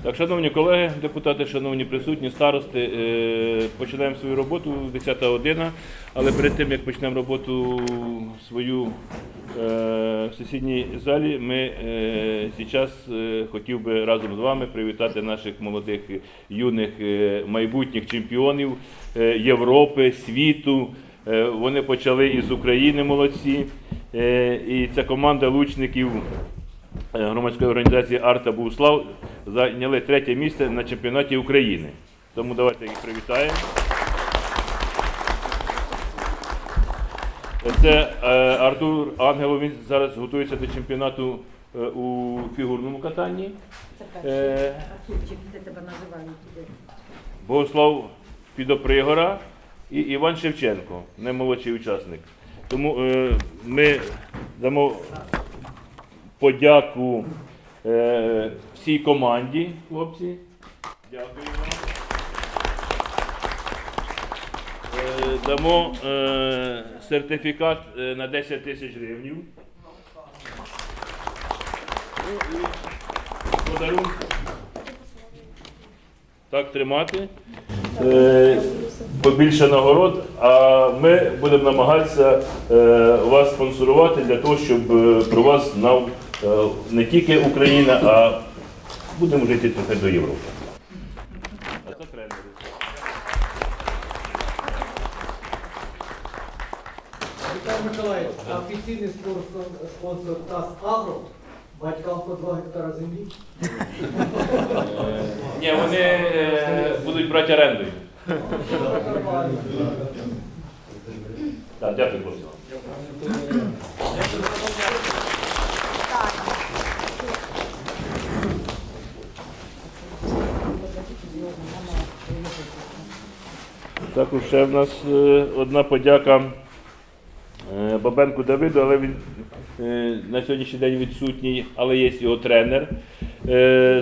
Так, шановні колеги, депутати, шановні присутні, старости, починаємо свою роботу, 10 година, але перед тим, як почнемо роботу свою в сесійній залі, ми зараз хотів би разом з вами привітати наших молодих, юних, майбутніх чемпіонів Європи, світу. Вони почали із України, молодці, і ця команда лучників громадської організації «Арта Буслав» зайняли 3-те місце на чемпіонаті України. Тому давайте їх привітаємо. Це Артур Ангелов, він зараз готується до чемпіонату у фігурному катанні. Це перший Артурчик, де тебе називають. Богослав Підопригора і Іван Шевченко, наймолодший учасник. Тому ми дамо подяку всій команді, хлопці. Дякую вам. Дамо сертифікат на 10 тисяч гривень. Подарунки. Так тримати. Побільше нагород, а ми будемо намагатися вас спонсорувати для того, щоб про вас знав не тільки Україна, а будемо вже йти трохи до Європи. А це тренери. Віталій Миколаївич, офіційний спонсор ТАСС Агро, батькам по 2 гектара землі. Ні, вони будуть брати орендою. Так, дякую, хлопці. Також ще в нас одна подяка Бабенку Давиду, але він на сьогоднішній день відсутній, але є його тренер.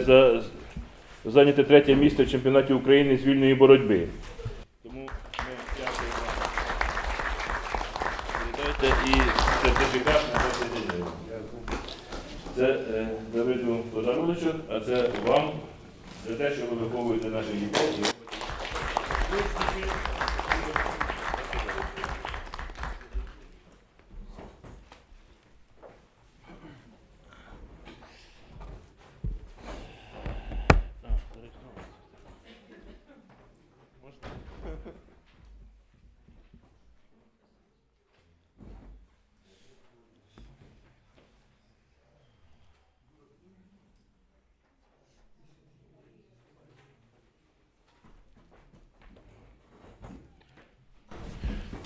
За зайняте 3-те місце в чемпіонаті України з вільної боротьби. Тому ми дякуємо. Передайте і сертифікат на 10 гривень. Це Давиду подаруночок, а це вам за те, що ви виховуєте наших дітей.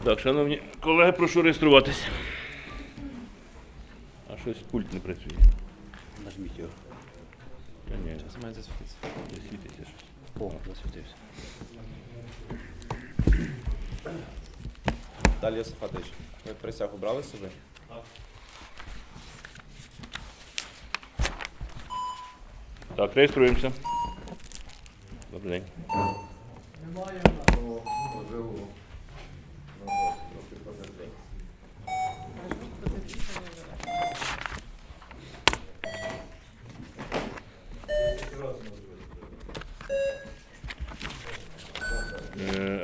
Так, шановні колеги, прошу реєструватися. А щось пульт не працює. Нажміть його. Ні, Зараз має засвітитися. не світиться щось. О, засвітився. Далі, Йосифатович, ви присягу брали собі? Так, реєструємося. Добрий день. Немає.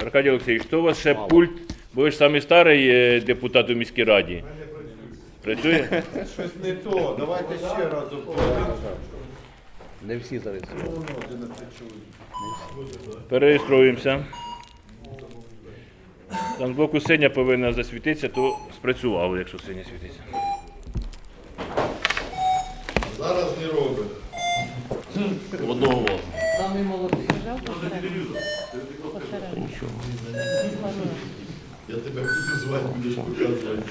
Аркадій Олексійович, то у вас ще пульт, бо ви ж самий старий депутат у міській раді. Працює? Щось не то, давайте ще раз Не всі зареєстровані. Перереєструємося. Там з боку синя повинна засвітитися, то спрацювало, якщо синя світиться. Зараз не робить. Одного голосу. Самий молодий. Я тебе буду звати, будеш показувати.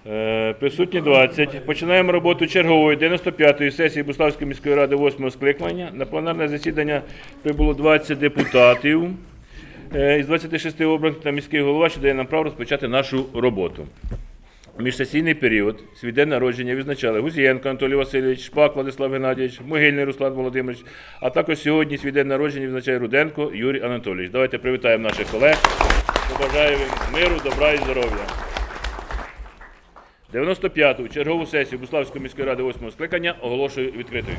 Так. Присутні 20. Починаємо роботу чергової 95-ї сесії Буславської міської ради 8-го скликання. На пленарне засідання прибуло 20 депутатів. Із 26 обраних на міський голова, що дає нам право розпочати нашу роботу. Міжсесійний період свій день народження відзначали Гузієнко Анатолій Васильович, Шпак Владислав Геннадійович, Могильний Руслан Володимирович, а також сьогодні свій день народження відзначає Руденко Юрій Анатолійович. Давайте привітаємо наших колег, побажаємо їм миру, добра і здоров'я. 95-ту чергову сесію Буславської міської ради 8-го скликання оголошую відкритою.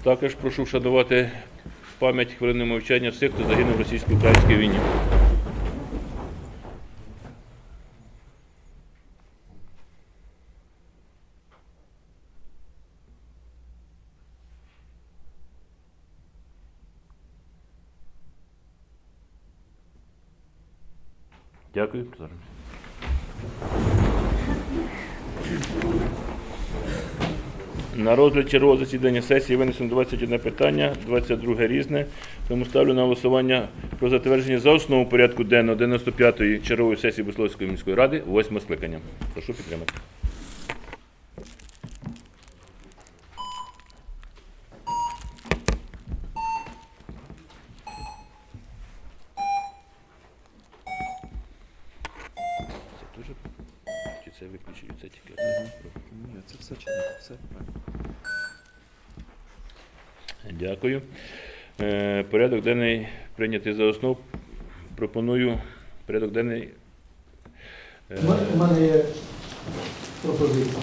Також прошу вшанувати пам'ять хвилиною мовчання всіх, хто загинув в російсько-українській війні. Дякую. Зараз. На розгляд чергового засідання сесії винесено 21 питання, 22 різне. Тому ставлю на голосування про затвердження за основу порядку денного 95-ї чергової сесії Буславської міської ради 8-го скликання. Прошу підтримати. Це дуже? Чи це виключую? Це тільки? Ні, це все чітко, все правильно. Дякую. Порядок денний прийнятий за основу. Пропоную порядок денний. У мене є пропозиція.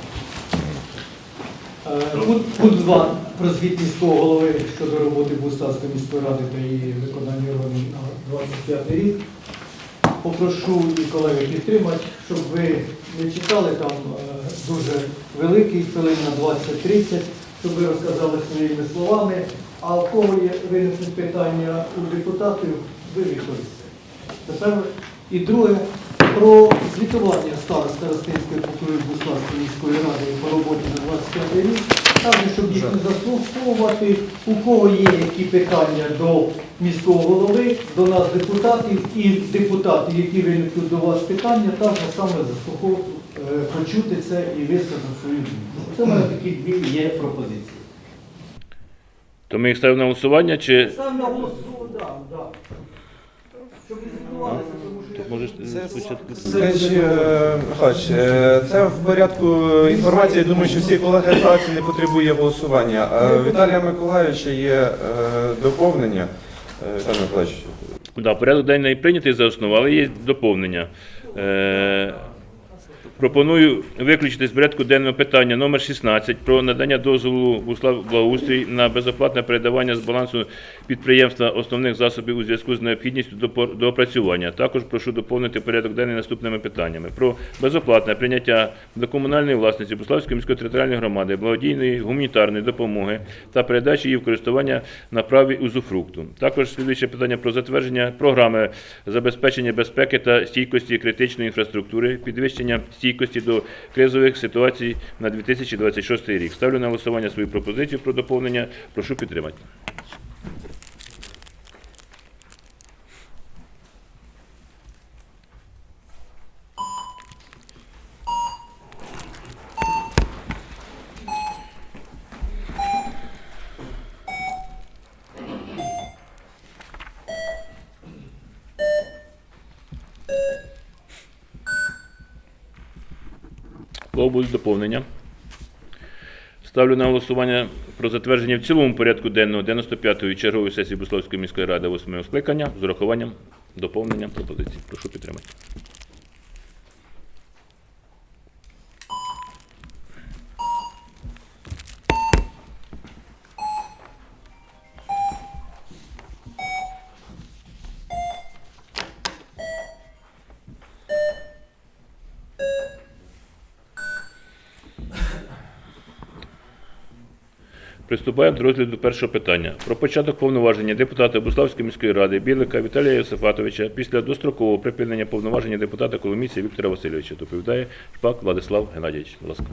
Пункт 2 про звіт міського голови щодо роботи Буславської міської ради та її виконання органів на 25 рік. Попрошу і колеги підтримати, щоб ви не читали там дуже великий, хвилин на 20-30, щоб ви розказали своїми словами, а в кого є виникнуть питання у депутатів, ви відповісте. Тепер і друге, про звітування Старостинської покої Буславської міської ради по роботі на 25 рік, також, щоб їх не заслуховувати, у кого є які питання до міського голови, до нас депутатів, і депутати, які виникнуть до вас питання, також саме почути це і висказати свою думку. Це в мене такі дві є пропозиції. То ми їх ставимо на голосування, чи Сам на голосу, так. Щоб не звітувалися, тому що... можеш Це спочатку? Скажіть, Михайлович, це в порядку інформації, я думаю, що всі колеги фракції не потребує голосування. А Віталія Миколайовича є доповнення. Віталій Миколайович. Да, порядок денний прийнятий за основу, але є доповнення. Пропоную виключити з порядку денного питання номер 16 про надання дозволу Буслав Благоустрій на безоплатне передавання з балансу підприємства основних засобів у зв'язку з необхідністю до опрацювання. Також прошу доповнити порядок денний наступними питаннями. Про безоплатне прийняття до комунальної власності Буславської міської територіальної громади благодійної гуманітарної допомоги та передачі її в користування на праві узуфрукту. Також слідуюче питання про затвердження програми забезпечення безпеки та стійкості критичної інфраструктури, підвищення стійкості до кризових ситуацій на 2026 рік. Ставлю на голосування свою пропозицію про доповнення. Прошу підтримати. кого будуть доповнення? Ставлю на голосування про затвердження в цілому порядку денного 95-ї чергової сесії Буславської міської ради 8-го скликання з урахуванням доповненням пропозицій. Прошу підтримати. Приступаємо до розгляду першого питання. Про початок повноваження депутата Буславської міської ради Білика Віталія Йосифатовича після дострокового припинення повноваження депутата Коломійця Віктора Васильовича. Доповідає Шпак Владислав Геннадійович. Будь ласка.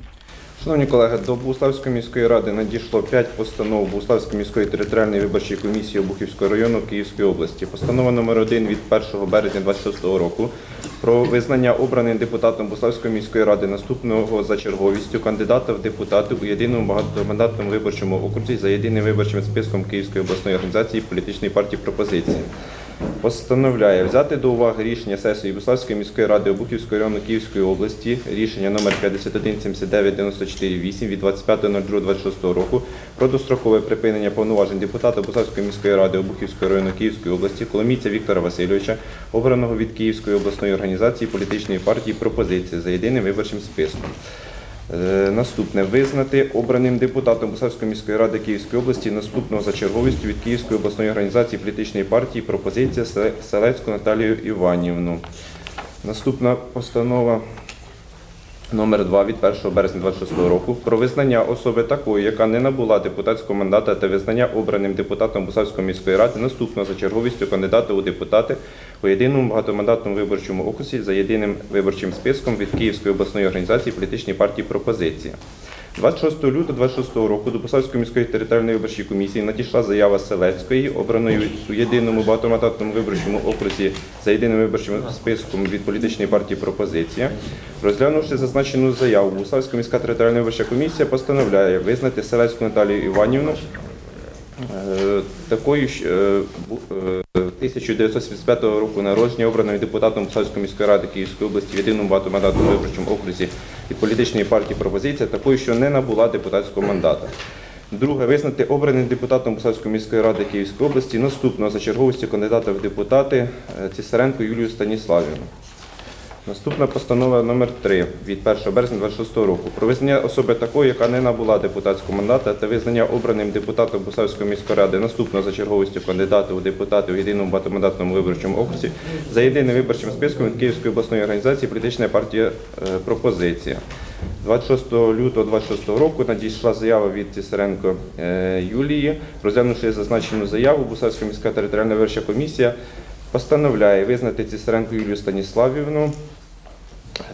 Шановні колеги, до Богуславської міської ради надійшло 5 постанов Богуславської міської територіальної виборчої комісії Обухівського району Київської області. Постанова номер 1 від 1 березня 2026 року про визнання обраним депутатом Богуславської міської ради наступного за черговістю кандидата в депутати у єдиному багатомандатному виборчому окрузі за єдиним виборчим списком Київської обласної організації політичної партії «Пропозиція». Постановляє взяти до уваги рішення сесії Богуславської міської ради Обухівського району Київської області, рішення номер 5179-94-8 від 25.02.26 року про дострокове припинення повноважень депутата Богуславської міської ради Обухівського району Київської області Коломійця Віктора Васильовича, обраного від Київської обласної організації політичної партії «Пропозиція» за єдиним виборчим списком. Наступне. Визнати обраним депутатом Богуславської міської ради Київської області наступного за черговістю від Київської обласної організації політичної партії «Пропозиція» Селецьку Наталію Іванівну. Наступна постанова номер 2 від 1 березня 2026 року про визнання особи такої, яка не набула депутатського мандата, та визнання обраним депутатом Богуславської міської ради наступного за черговістю кандидата у депутати у єдиному багатомандатному виборчому окрузі за єдиним виборчим списком від Київської обласної організації політичної партії «Пропозиція». 26 лютого 2026 року до Богуславської міської територіальної виборчої комісії надійшла заява Селецької, обраної у єдиному багатомандатному виборчому окрузі за єдиним виборчим списком від політичної партії «Пропозиція». Розглянувши зазначену заяву, Богуславська міська територіальна виборча комісія постановляє визнати Селецьку Наталію Іванівну такою 1975 року народження, обраною депутатом Богуславської міської ради Київської області в єдиному багатомандатному виборчому окрузі від політичної партії «Пропозиція», такою, що не набула депутатського мандата. Друге. Визнати обраним депутатом Богуславської міської ради Київської області наступного за черговістю кандидата в депутати Цісаренко Юлію Станіславівну. Наступна постанова номер 3 від 1 березня 2026 року про визнання особи такої, яка не набула депутатського мандата, та визнання обраним депутатом Богуславської міської ради наступного за черговістю кандидата у депутати у єдиному багатомандатному виборчому окрузі за єдиним виборчим списком від Київської обласної організації політична партія «Пропозиція». 26 лютого 2026 року надійшла заява від Цісаренко Юлії. Розглянувши зазначену заяву, Богуславська міська територіальна виборча комісія постановляє визнати Цісаренко Юлію Станіславівну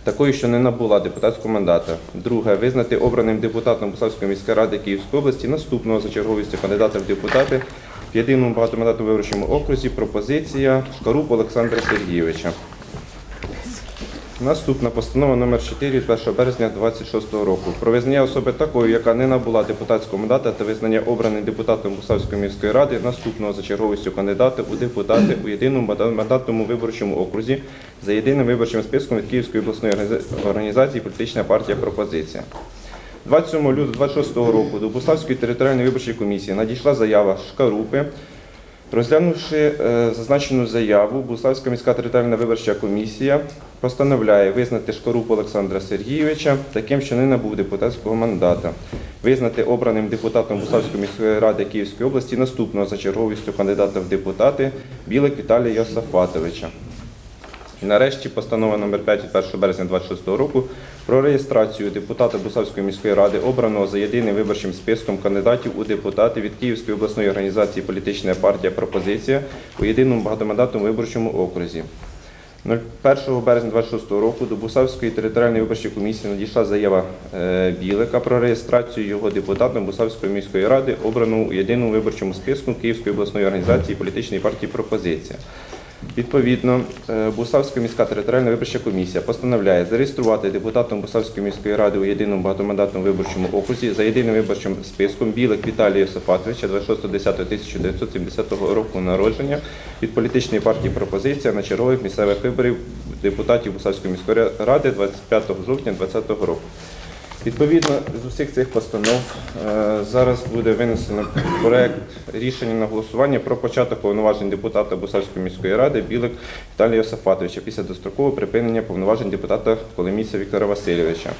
такою, що не набула депутатського мандата. Друге. Визнати обраним депутатом Богуславської міської ради Київської області наступного за черговістю кандидата в депутати в єдиному багатомандатному виборчому окрузі «Пропозиція» Шкарупу Олександра Сергійовича. Наступна постанова номер 4 від 1 березня 2026 року про визнання особи такою, яка не набула депутатського мандата, та визнання обраним депутатом Богуславської міської ради наступного за черговістю кандидата у депутати у єдиному багатомандатному виборчому окрузі за єдиним виборчим списком від Київської обласної організації політична партія «Пропозиція». 27 лютого 2026 року до Богуславської територіальної виборчої комісії надійшла заява Шкарупи. Розглянувши зазначену заяву, Богуславська міська територіальна виборча комісія постановляє визнати Шкарупу Олександра Сергійовича таким, що не набув депутатського мандата, визнати обраним депутатом Богуславської міської ради Київської області наступного за черговістю кандидата в депутати Білик Віталія Йосифатовича. І нарешті постанова номер 5 від 1 березня 2026 року про реєстрацію депутата Богуславської міської ради, обраного за єдиним виборчим списком кандидатів у депутати від Київської обласної організації політична партія «Пропозиція» у єдиному багатомандатному виборчому окрузі. 1 березня 2026 року до Богуславської територіальної виборчої комісії надійшла заява Білика про реєстрацію його депутатом Богуславської міської ради, обраного у єдиному виборчому списку Київської обласної організації політичної партії «Пропозиція». Відповідно, Богуславська міська територіальна виборча комісія постановляє зареєструвати депутатом Богуславської міської ради у єдиному багатомандатному виборчому окрузі за єдиним виборчим списком Білик Віталія Йосифатовича 26.10.1970 року народження від політичної партії «Пропозиція» на чергових місцевих виборів депутатів Богуславської міської ради 25 жовтня 2020 року. Відповідно з усіх цих постанов зараз буде винесено проект рішення на голосування про початок повноважень депутата Бусальської міської ради Білик Віталія Йосифатовича після дострокового припинення повноважень депутата Коломійця Віктора Васильовича.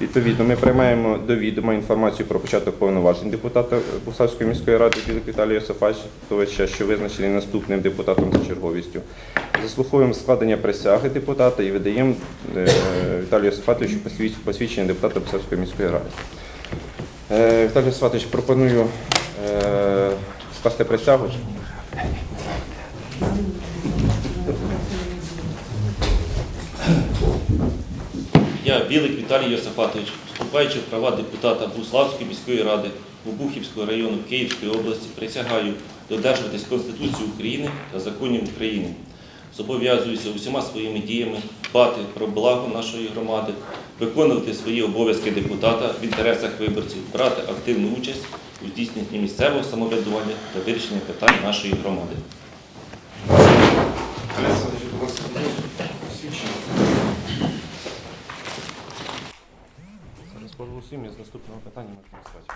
Відповідно, ми приймаємо до відома інформацію про початок повноважень депутата Бусальської міської ради Білик Віталія Йосифатовича, що визначений наступним депутатом за черговістю. Заслуховуємо складення присяги депутата і видаємо Віталію Йосифатовичу посвідчення депутата Бусальської міської ради. Віталій Йосифатович, пропоную скласти присягу. Я, Білик Віталій Йосифатович, вступаючи в права депутата Буславської міської ради Обухівського району Київської області, присягаю додержуватись Конституції України та законів України. Зобов'язуюся усіма своїми діями дбати про благо нашої громади, виконувати свої обов'язки депутата в інтересах виборців, брати активну участь у здійсненні місцевого самоврядування та вирішенні питань нашої громади. Зараз проголосуємо і з наступного питання можемо стати.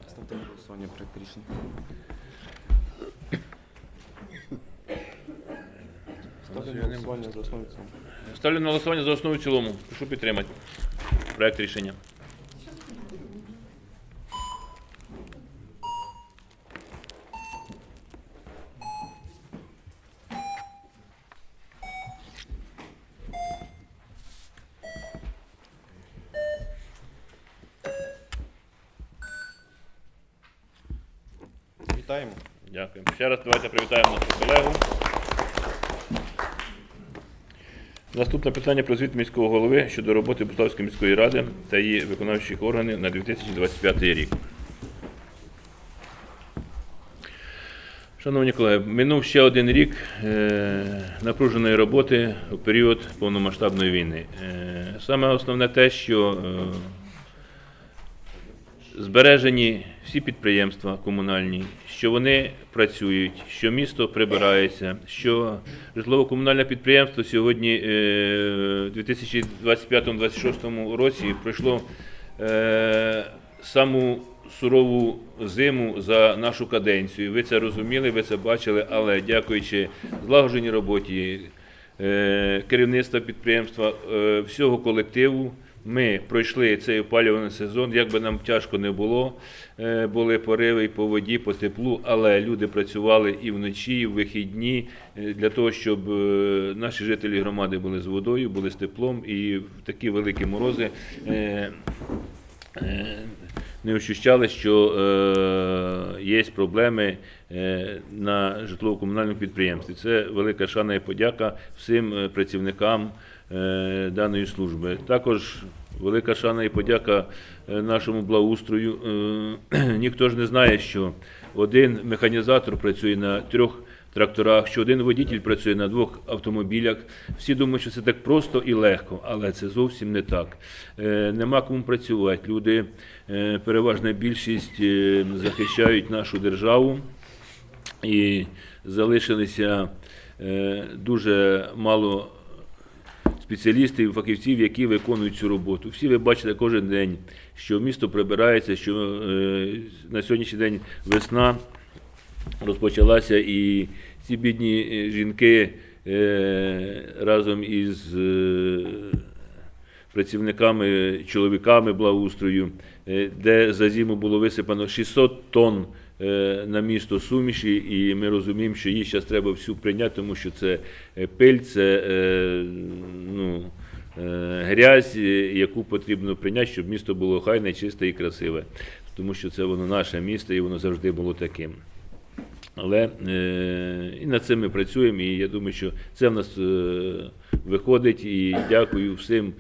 Ставте на голосування проект рішення. Ставте на голосування за основу і в цілому. Ставлю на голосування за основу і в цілому. Прошу підтримати проект рішення. Вітаємо. Дякую. Ще раз давайте привітаємо нашу колегу. Наступне питання про звіт міського голови щодо роботи Буславської міської ради та її виконавчих органів на 2025 рік. Шановні колеги, минув ще один рік напруженої роботи у період повномасштабної війни. Саме основне те, що збережені всі підприємства комунальні, що вони працюють, що місто прибирається, що житлово-комунальне підприємство сьогодні у 2025-2026 році пройшло саму сурову зиму за нашу каденцію. Ви це розуміли, ви це бачили, але дякуючи злагодженій роботі керівництва підприємства, всього колективу, ми пройшли цей опалювальний сезон, як би нам тяжко не було, були пориви і по воді, по теплу, але люди працювали і вночі, і в вихідні для того, щоб наші жителі громади були з водою, були з теплом, і в такі великі морози не ощущали, що є проблеми на житлово-комунальному підприємстві. Це велика шана і подяка всім працівникам даної служби. Також велика шана і подяка нашому благоустрою. Ніхто ж не знає, що один механізатор працює на 3 тракторах, що один водитель працює на 2 автомобілях. Всі думають, що це так просто і легко, але це зовсім не так. Нема кому працювати. Люди, переважна більшість, захищають нашу державу і залишилися дуже мало спеціалістів, фахівців, які виконують цю роботу. Всі ви бачите кожен день, що місто прибирається, що на сьогоднішній день весна розпочалася, і ці бідні жінки разом із працівниками, чоловіками благоустрою, де за зиму було висипано 600 тонн на місто суміші, і ми розуміємо, що її зараз треба всю прийняти, тому що це пиль, це грязь, яку потрібно прийняти, щоб місто було хайне, чисте і красиве, тому що це воно наше місто, і воно завжди було таким. Але і над цим ми працюємо, і я думаю, що це в нас виходить, і дякую всім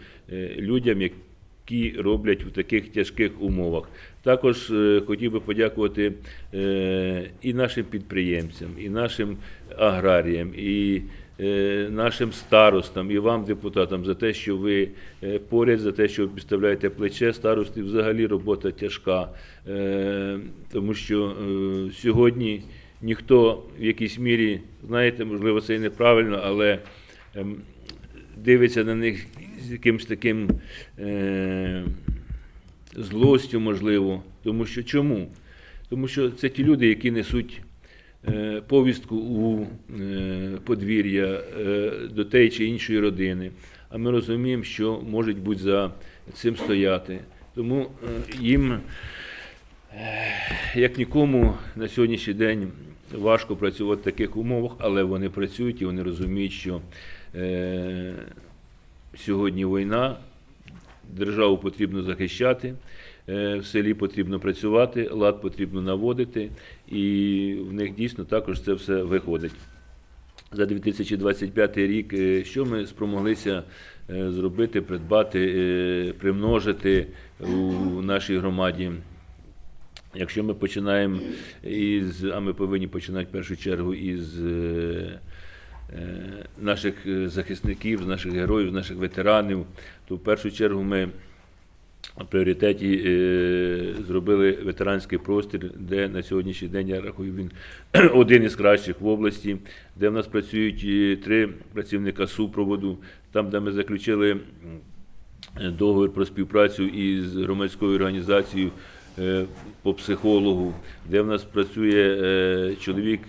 людям, які роблять в таких тяжких умовах. Також хотів би подякувати і нашим підприємцям, і нашим аграріям, і нашим старостам, і вам, депутатам, за те, що ви поряд, за те, що ви підставляєте плече старості. Взагалі робота тяжка, тому що сьогодні ніхто в якійсь мірі, знаєте, можливо, це і неправильно, але дивиться на них з якимось таким злостю, можливо. Тому що чому? Тому що це ті люди, які несуть повістку у подвір'я до тієї чи іншої родини. А ми розуміємо, що можуть бути за цим стояти. Тому їм, як нікому, на сьогоднішній день важко працювати в таких умовах, але вони працюють і вони розуміють, що сьогодні війна, державу потрібно захищати, в селі потрібно працювати, лад потрібно наводити, і в них дійсно також це все виходить. За 2025 рік що ми спромоглися зробити, придбати, примножити у нашій громаді? Якщо ми починаємо а ми повинні починати в першу чергу із наших захисників, з наших героїв, з наших ветеранів, то в першу чергу ми в пріоритеті зробили ветеранський простір, де на сьогоднішній день, я рахую, він один із кращих в області, де в нас працюють 3 працівника супроводу, там, де ми заключили договір про співпрацю із громадською організацією по психологу, де в нас працює чоловік,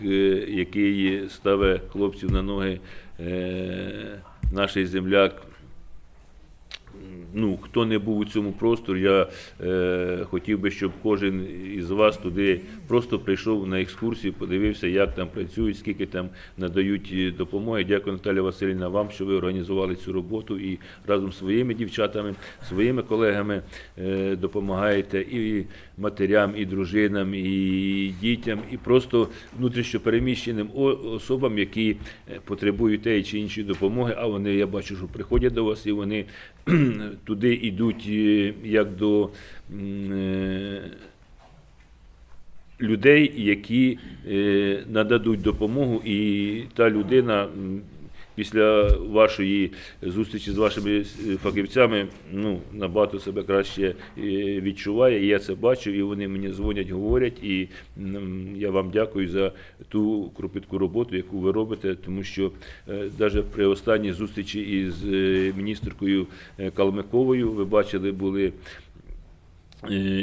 який ставить хлопців на ноги, наш земляк. Хто не був у цьому просторі, я хотів би, щоб кожен із вас туди просто прийшов на екскурсію, подивився, як там працюють, скільки там надають допомоги. Дякую, Наталія Василівна, вам, що ви організували цю роботу і разом з своїми дівчатами, своїми колегами допомагаєте і матерям, і дружинам, і дітям, і просто внутрішньопереміщеним особам, які потребують тієї чи іншої допомоги, а вони, я бачу, що приходять до вас і вони туди йдуть як до людей, які нададуть допомогу, і та людина після вашої зустрічі з вашими фахівцями набагато себе краще відчуває, і я це бачу, і вони мені дзвонять, говорять, і я вам дякую за ту кропітку роботу, яку ви робите, тому що навіть при останній зустрічі із міністеркою Калмиковою, ви бачили, були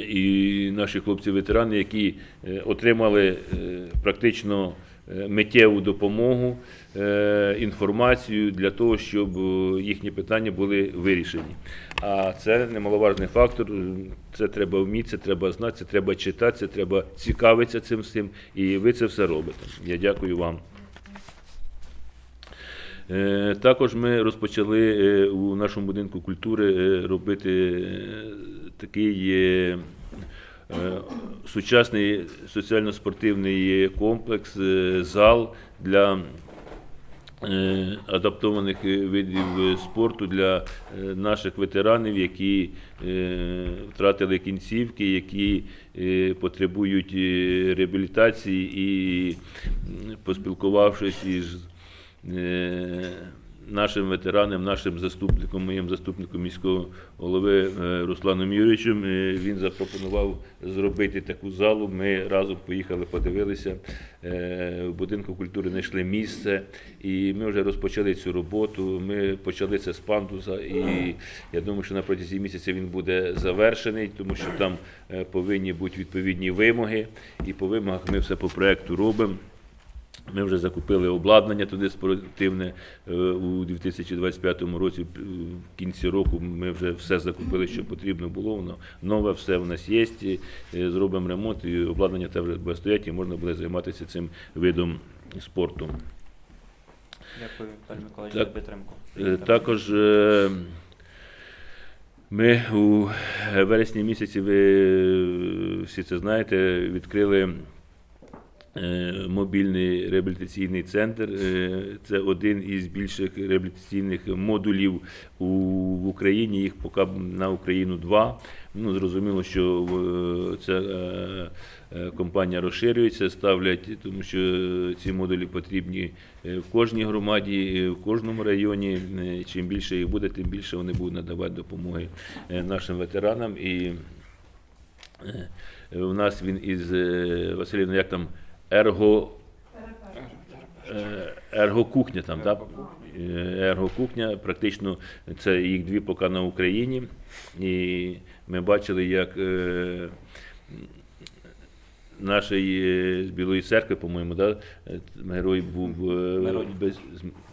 і наші хлопці-ветерани, які отримали практично миттєву допомогу, інформацію для того, щоб їхні питання були вирішені. А це немаловажний фактор, це треба вміти, це треба знати, це треба читати, це треба цікавитися цим всім, і ви це все робите. Я дякую вам. Також ми розпочали у нашому будинку культури робити такий сучасний соціально-спортивний комплекс, зал для адаптованих видів спорту для наших ветеранів, які втратили кінцівки, які потребують реабілітації, і поспілкувавшись із нашим ветераном, нашим заступником, моїм заступником міського голови Русланом Юрійовичем, він запропонував зробити таку залу. Ми разом поїхали, подивилися, в будинку культури знайшли місце, і ми вже розпочали цю роботу. Ми почали це з пандуса, і я думаю, що на протязі місяця він буде завершений, тому що там повинні бути відповідні вимоги, і по вимогах ми все по проекту робимо. Ми вже закупили обладнання туди спортивне у 2025 році, в кінці року ми вже все закупили, що потрібно було, воно нове, все в нас є, зробимо ремонт, і обладнання теж буде стояти, і можна буде займатися цим видом спорту. Дякую, Віталій Миколаївич, за підтримку. Також ми у вересні місяці, ви всі це знаєте, відкрили мобільний реабілітаційний центр. Це один із більших реабілітаційних модулів в Україні, їх поки на Україну 2. Зрозуміло, що ця компанія розширюється, ставлять, тому що ці модулі потрібні в кожній громаді, в кожному районі. Чим більше їх буде, тим більше вони будуть надавати допомоги нашим ветеранам. І у нас він із Василівна, як там Ергокухня там, так? Ергокухня, практично це їх дві поки на Україні. І ми бачили, як нашої з Білої церкви, по-моєму, да? Герой був Миронів.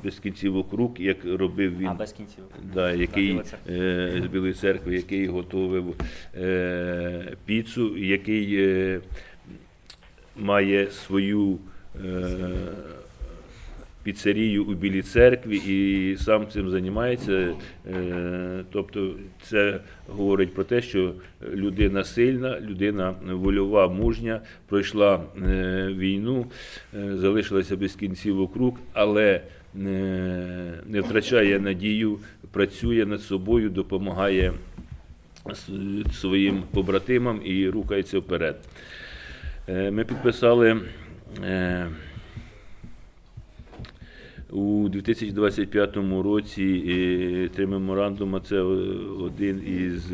без кінцівок рук, як робив він. Без кінців. Да, який Біла церква. з Білої церкви, який готовив піцу, який має свою піцерію у Білій церкві і сам цим займається. Тобто це говорить про те, що людина сильна, людина вольова, мужня, пройшла війну, залишилася без кінцівок рук, але не втрачає надію, працює над собою, допомагає своїм побратимам і рухається вперед. Ми підписали у 2025 році 3 меморандуми. Це один із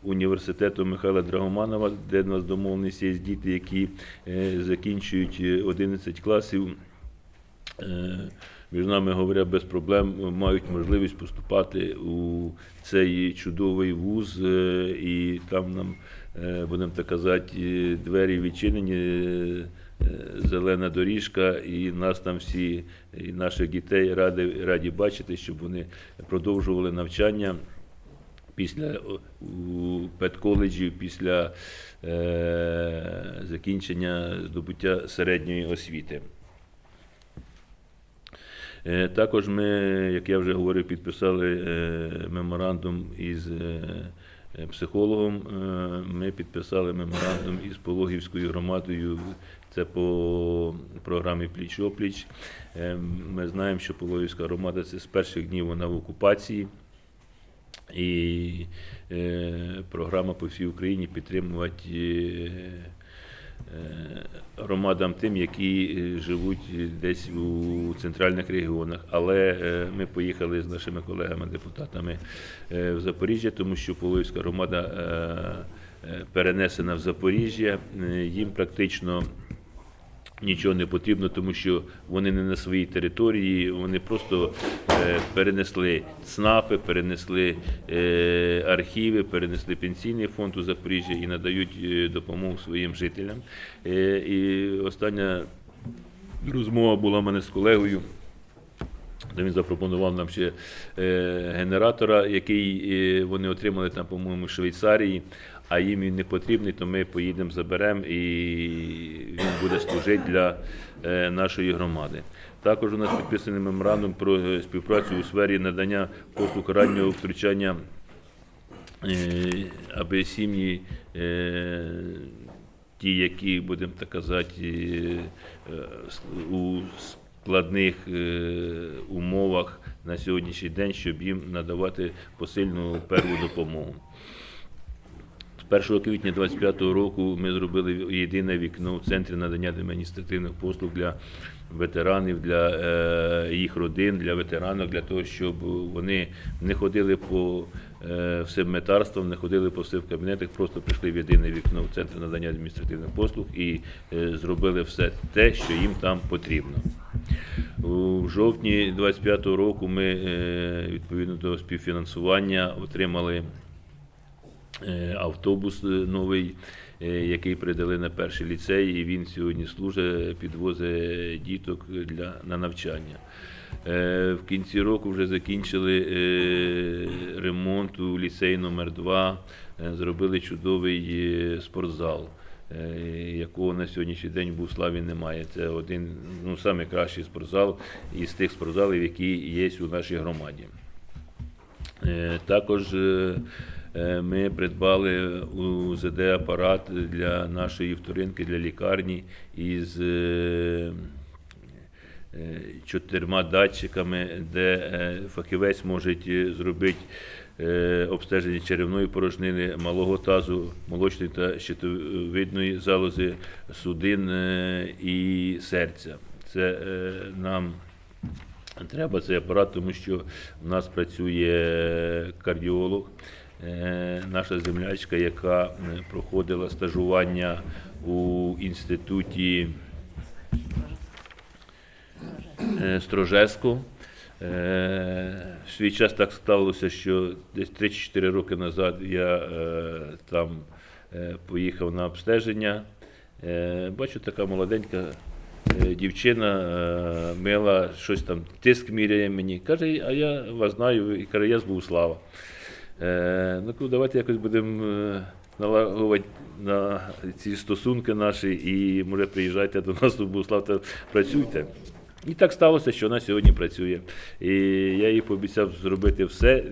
університету Михайла Драгоманова, де у нас домовленість є діти, які закінчують 11 класів. Між нами говоря, без проблем мають можливість поступати у цей чудовий вуз, і там нам, будемо так казати, двері відчинені, зелена доріжка, і нас там всі, і наших дітей раді бачити, щоб вони продовжували навчання після педколеджів, після закінчення здобуття середньої освіти. Також ми, як я вже говорив, підписали меморандум із психологом. Ми підписали меморандум із Пологівською громадою. Це по програмі «Пліч-о-пліч». Ми знаємо, що Пологівська громада – це з перших днів вона в окупації. І програма по всій Україні підтримувати громадам тим, які живуть десь у центральних регіонах. Але ми поїхали з нашими колегами-депутатами в Запоріжжя, тому що Пологівська громада перенесена в Запоріжжя. Їм практично нічого не потрібно, тому що вони не на своїй території, вони просто перенесли ЦНАПи, перенесли архіви, перенесли пенсійний фонд у Запоріжжя і надають допомогу своїм жителям. І остання розмова була в мене з колегою, де він запропонував нам ще генератора, який вони отримали там, по-моєму, в Швейцарії, а їм він не потрібний, то ми поїдемо, заберемо, і він буде служити для нашої громади. Також у нас підписаний меморандум про співпрацю у сфері надання послуг раннього втручання, аби сім'ї, ті, які, будемо так казати, у складних умовах на сьогоднішній день, щоб їм надавати посильну перву допомогу. З 1 квітня 2025 року ми зробили єдине вікно в центрі надання адміністративних послуг для ветеранів, для їх родин, для ветеранок, для того, щоб вони не ходили по всім метарствам, не ходили по всім кабінетах, просто прийшли в єдине вікно в центр надання адміністративних послуг і зробили все те, що їм там потрібно. У жовтні 2025 року ми, відповідно до співфінансування, отримали автобус новий, який передали на перший ліцей, і він сьогодні служить, підвозить діток на навчання. В кінці року вже закінчили ремонт у ліцеї номер 2, зробили чудовий спортзал, якого на сьогоднішній день в Буславі немає. Це один, найкращий спортзал із тих спортзалів, які є у нашій громаді. Також ми придбали УЗД апарат для нашої вторинки, для лікарні із 4 датчиками, де фахівець може зробити обстеження черевної порожнини, малого тазу, молочної та щитовидної залози, судин і серця. Це нам треба цей апарат, тому що в нас працює кардіолог, наша землячка, яка проходила стажування у інституті Строжеску. В свій час так сталося, що десь 3-4 роки назад я там поїхав на обстеження. Бачу, така молоденька дівчина, мила, щось там, тиск міряє мені. Каже, а я вас знаю, і каже, я з Богуслава. Ну, давайте якось будемо налагодити на ці стосунки наші і, може, приїжджайте до нас у Богуслав та працюйте. І так сталося, що вона сьогодні працює. І я їй пообіцяв зробити все,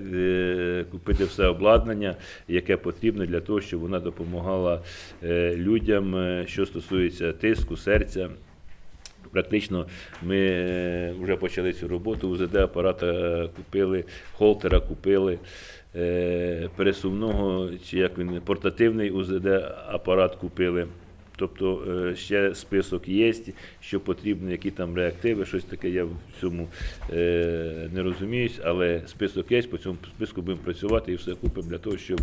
купити все обладнання, яке потрібно для того, щоб вона допомагала людям, що стосується тиску, серця. Практично ми вже почали цю роботу, УЗД-апарата купили, холтера купили, пересувного, чи як він, портативний УЗД-апарат купили. Тобто ще список є, що потрібно, які там реактиви, щось таке, я в цьому не розуміюсь, але список є, по цьому списку будемо працювати і все купимо для того, щоб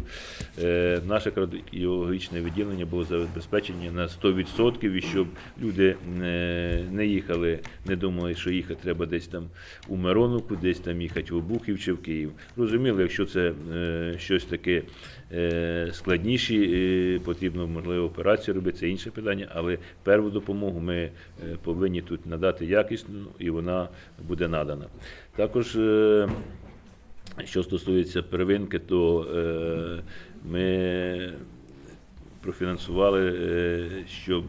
наше кардіологічне відділення було забезпечення на 100% і щоб люди не їхали, не думали, що їхати треба десь там у Мироновку, десь там їхати в Обухів чи в Київ. Розуміли, якщо це щось таке складніші, потрібно, можливо, операцію робити, це інше питання, але перву допомогу ми повинні тут надати якісну, і вона буде надана. Також, що стосується первинки, то ми профінансували, щоб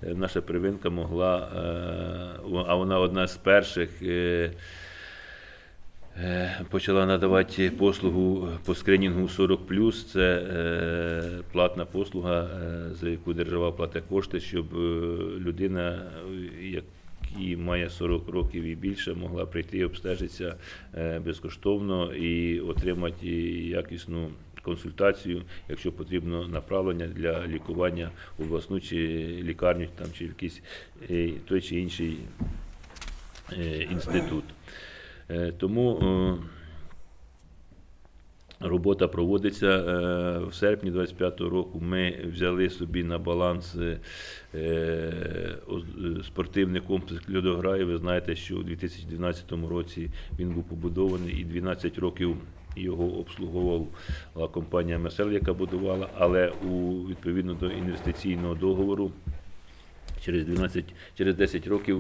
наша первинка могла, а вона одна з перших, почала надавати послугу по скринінгу 40+, це платна послуга, за яку держава платить кошти, щоб людина, якій має 40 років і більше, могла прийти і обстежитися безкоштовно і отримати якісну консультацію, якщо потрібно направлення для лікування у обласну чи лікарню, там, чи в якийсь той чи інший інститут. Тому робота проводиться. В серпні 25-го року ми взяли собі на баланс спортивний комплекс «Льодограй». Ви знаєте, що у 2012 році він був побудований і 12 років його обслуговувала компанія «Месел», яка будувала, але відповідно до інвестиційного договору через 10 років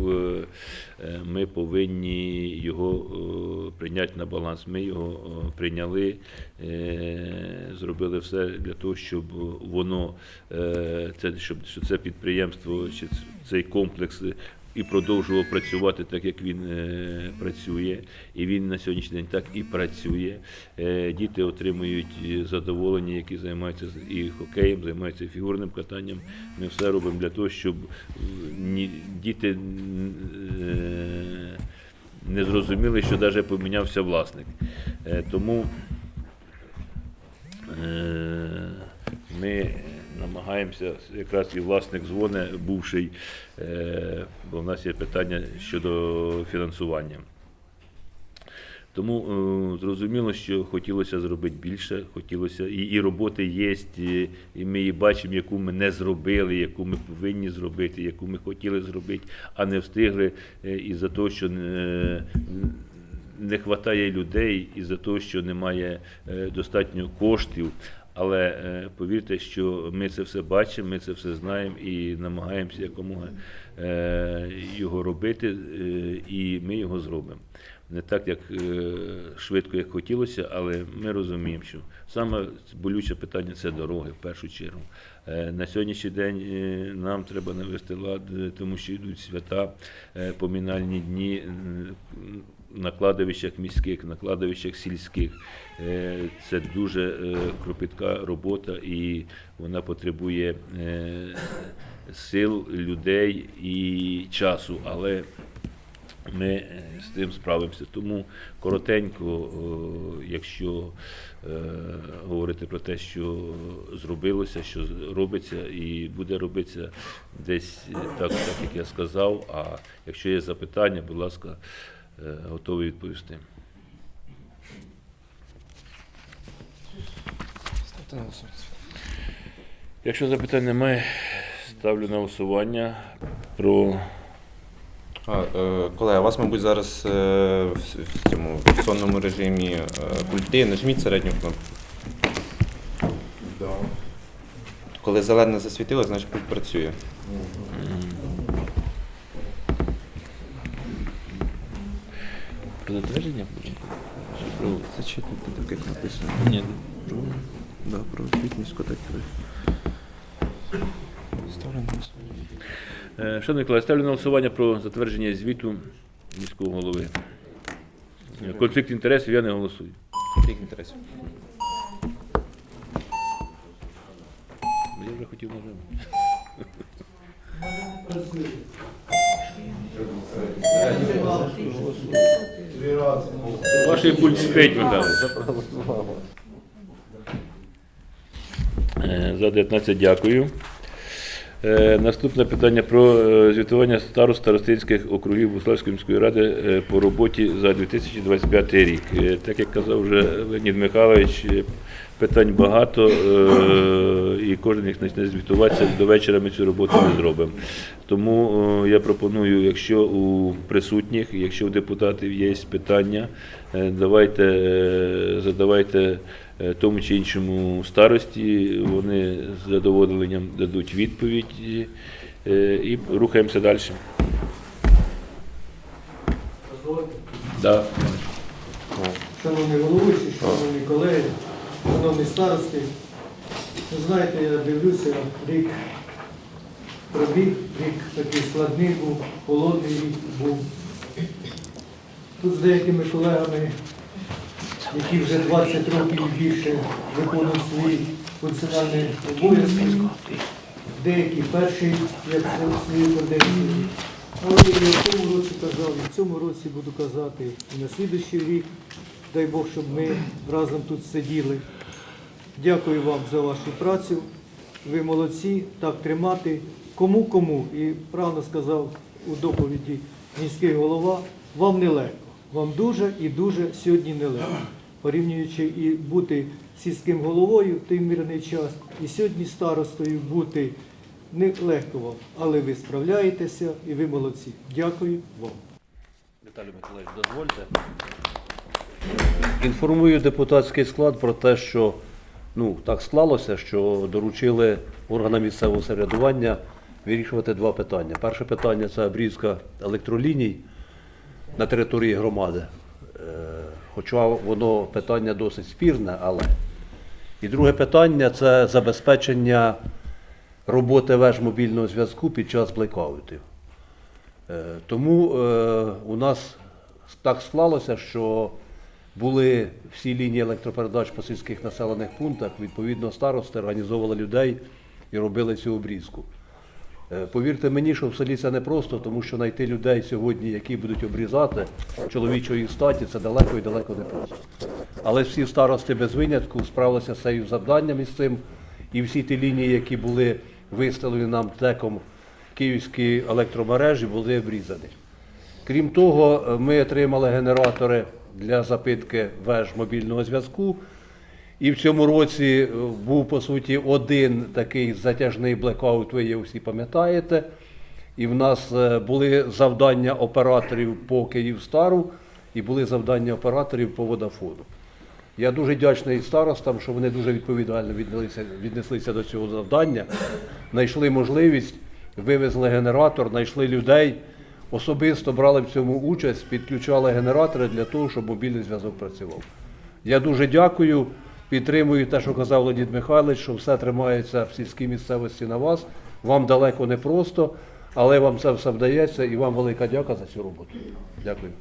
ми повинні його прийняти на баланс. Ми його прийняли, зробили все для того, щоб воно, щоб це підприємство, чи цей комплекс і продовжував працювати так, як він працює. І він на сьогоднішній день так і працює. Діти отримують задоволення, які займаються і хокеєм, займаються і фігурним катанням. Ми все робимо для того, щоб діти не зрозуміли, що навіть помінявся власник. Тому ми намагаємося, якраз і власник дзвонить, бувший, бо в нас є питання щодо фінансування. Тому зрозуміло, що хотілося зробити більше, хотілося, і роботи є, і ми її бачимо, яку ми не зробили, яку ми повинні зробити, яку ми хотіли зробити, а не встигли із-за того, що не вистачає людей, із-за того, що немає достатньо коштів. Але повірте, що ми це все бачимо, ми це все знаємо і намагаємося якомога його робити, і ми його зробимо. Не так, як швидко, як хотілося, але ми розуміємо, що саме болюче питання – це дороги, в першу чергу. На сьогоднішній день нам треба навести лад, тому що йдуть свята, поминальні дні на кладовищах міських, на кладовищах сільських. Це дуже кропітка робота і вона потребує сил, людей і часу, але ми з тим справимося. Тому коротенько, якщо говорити про те, що зробилося, що робиться і буде робитися десь так, як я сказав, а якщо є запитання, будь ласка, готовий відповісти. Якщо запитань немає, ставлю на голосування про Колеги, у вас, мабуть, зараз в цьому сонному режимі пульти. Нажміть середню кнопку. Коли зелене засвітило, значить пульт працює. про затвердження. Зачитайте, так як написано. Ні. Да, про звітність котеків. Ставлю на голосування. Шановні колеги, ставлю на голосування про затвердження звіту міського голови. Конфлікт інтересів я не голосую. Конфлікт інтересів. Я вже хотів нажати. Три рази. Ваш пульт спить, Михайло. За 19 дякую. Наступне питання про звітування старостинських округів Буславської міської ради по роботі за 2025 рік. Так як казав вже Леонід Михайлович, питань багато і кожен їх почне звітуватися, до вечора ми цю роботу не зробимо. Тому я пропоную, якщо у присутніх, якщо у депутатів є питання, задавайте тому чи іншому старості, вони з задоволенням дадуть відповідь і рухаємося далі. Да. Шановні головуючі, шановні колеги, шановні старости, ви знаєте, я дивлюся, рік пробіг, рік такий складний був, холодний рік був. Тут з деякими колегами, які вже 20 років і більше виконують свої функціональні обов'язки, деякі перші, як свої каденції. Але я в цьому році казав, і в цьому році буду казати, і на слідуючий рік, дай Бог, щоб ми разом тут сиділи. Дякую вам за вашу працю. Ви молодці, так тримати. Кому, і правильно сказав у доповіді міський голова, вам нелегко. Вам дуже і дуже сьогодні нелегко. Порівнюючи і бути сільським головою в той мирний час, і сьогодні старостою бути нелегко вам. Але ви справляєтеся і ви молодці. Дякую вам. Віталій Миколаївич, дозвольте. Інформую депутатський склад про те, що так склалося, що доручили органам місцевого самоврядування вирішувати два питання. Перше питання – це обрізка електроліній на території громади. Хоча воно питання досить спірне, але. І друге питання – це забезпечення роботи веж мобільного зв'язку під час блекаутів. Тому у нас так склалося, що були всі лінії електропередач по сільських населених пунктах, відповідно старости організовували людей і робили цю обрізку. Повірте мені, що в селі це непросто, тому що знайти людей сьогодні, які будуть обрізати чоловічої статі, це далеко і далеко непросто. Але всі старости без винятку справилися з цим завданням і з цим, і всі ті лінії, які були виставлені нам ТЕКом Київські електромережі, були обрізані. Крім того, ми отримали генератори для запитки веж мобільного зв'язку. І в цьому році був, по суті, один такий затяжний блекаут, ви його всі пам'ятаєте. І в нас були завдання операторів по Київстару і були завдання операторів по Водафону. Я дуже вдячний старостам, що вони дуже відповідально віднеслися до цього завдання, знайшли можливість, вивезли генератор, знайшли людей, особисто брали в цьому участь, підключали генератори для того, щоб мобільний зв'язок працював. Я дуже дякую, підтримую те, що казав Леонід Михайлович, що все тримається в сільській місцевості на вас. Вам далеко не просто, але вам це все вдається і вам велика дяка за цю роботу. Дякую.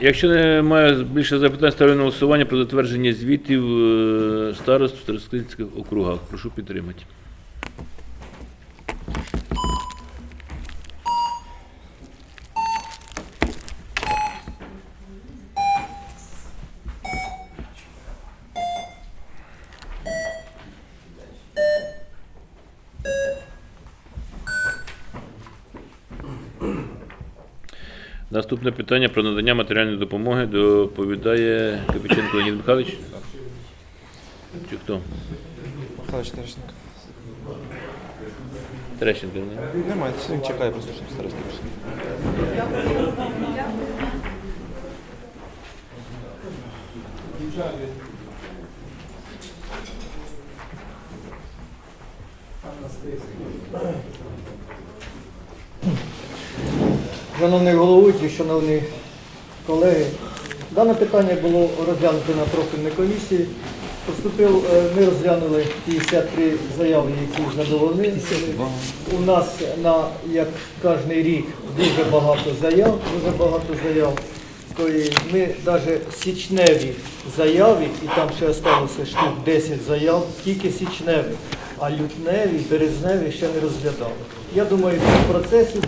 Якщо немає більше запитань, ставлю на голосування про затвердження звітів старост в старостинських округах. Прошу підтримати. Наступне питання про надання матеріальної допомоги доповідає Копійченко Леонід Михайлович. Чи хто? Михайлович Терещенко. Терещенко, не? Немає, він чекає просто, щоб старости пішли. Шановний головуючий, шановні колеги, дане питання було розглянуто на профільній комісії. Ми розглянули 53 заяви, які задовольнені. У нас, як кожен рік, дуже багато заяв. То і ми навіть січневі заяви, і там ще залишилося штук 10 заяв, тільки січневі, а лютневі, березневі ще не розглядали. Я думаю, в процесі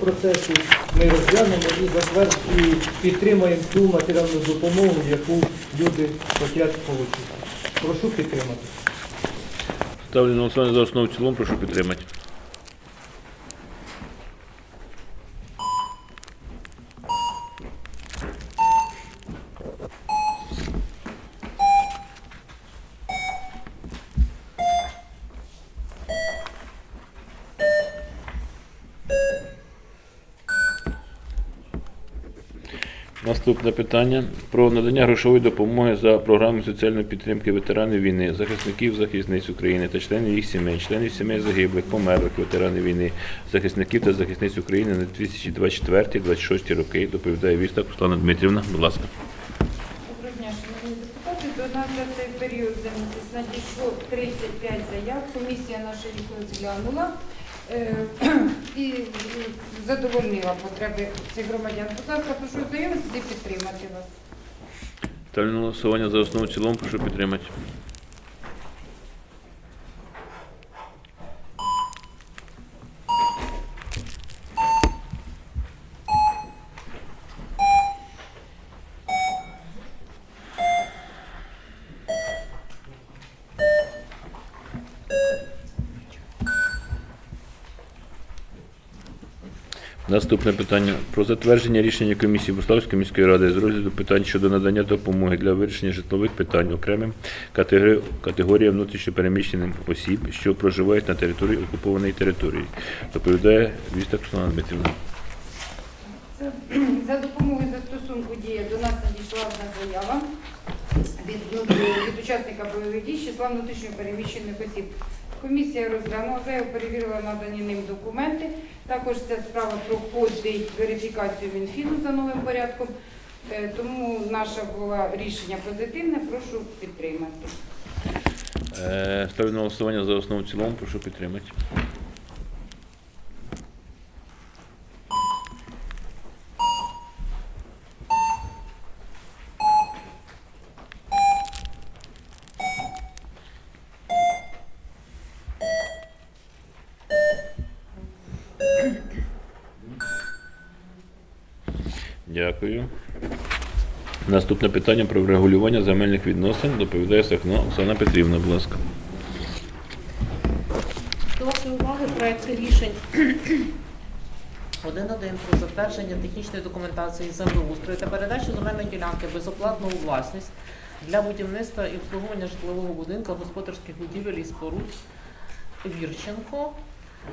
ми розглянемо і підтримаємо ту матеріальну допомогу, яку люди хочуть отримати. Прошу підтримати. Ставлю на голосування за основу в цілому, прошу підтримати. Наступне питання про надання грошової допомоги за програмою соціальної підтримки ветеранів війни, захисників, захисниць України та членів їх сімей, членів сімей загиблих, померлих ветеранів війни, захисників та захисниць України на 2024-2026 роки. Доповідає Вістак Руслана Дмитрівна. Будь ласка. Доброго дня, шановні депутати. До нас за цей період за місяць надійшло 35 заяв. Комісія наша їх розглянула і задовольнила потреби цих громадян. Будь ласка, прошу знайомитися і підтримати вас. Ставлю на голосування за основу в цілому, прошу підтримати. Наступне питання про затвердження рішення комісії Буславської міської ради з розгляду питань щодо надання допомоги для вирішення житлових питань окремим категоріям внутрішньопереміщених осіб, що проживають на території окупованої території. Доповідає Вістак Руслана Дмитрівна. За допомогою застосунку «Дія» до нас надійшла одна заява від учасника бойових дій з числа внутрішньопереміщених осіб. Комісія розглянула заяву, перевірила надані ним документи. Також ця справа проходить верифікацію Мінфіну за новим порядком. Тому наше було рішення позитивне. Прошу підтримати. Ставлю на голосування за основу в цілому, прошу підтримати. Дякую. Наступне питання про врегулювання земельних відносин. Доповідає Сахно Оксана Петрівна, будь ласка. До вашої уваги проекти рішень 1.1 про затвердження технічної документації землеустрою та передачу земельної ділянки безоплатно у власність для будівництва і обслуговування житлового будинку, господарських будівель і споруд Вірченко.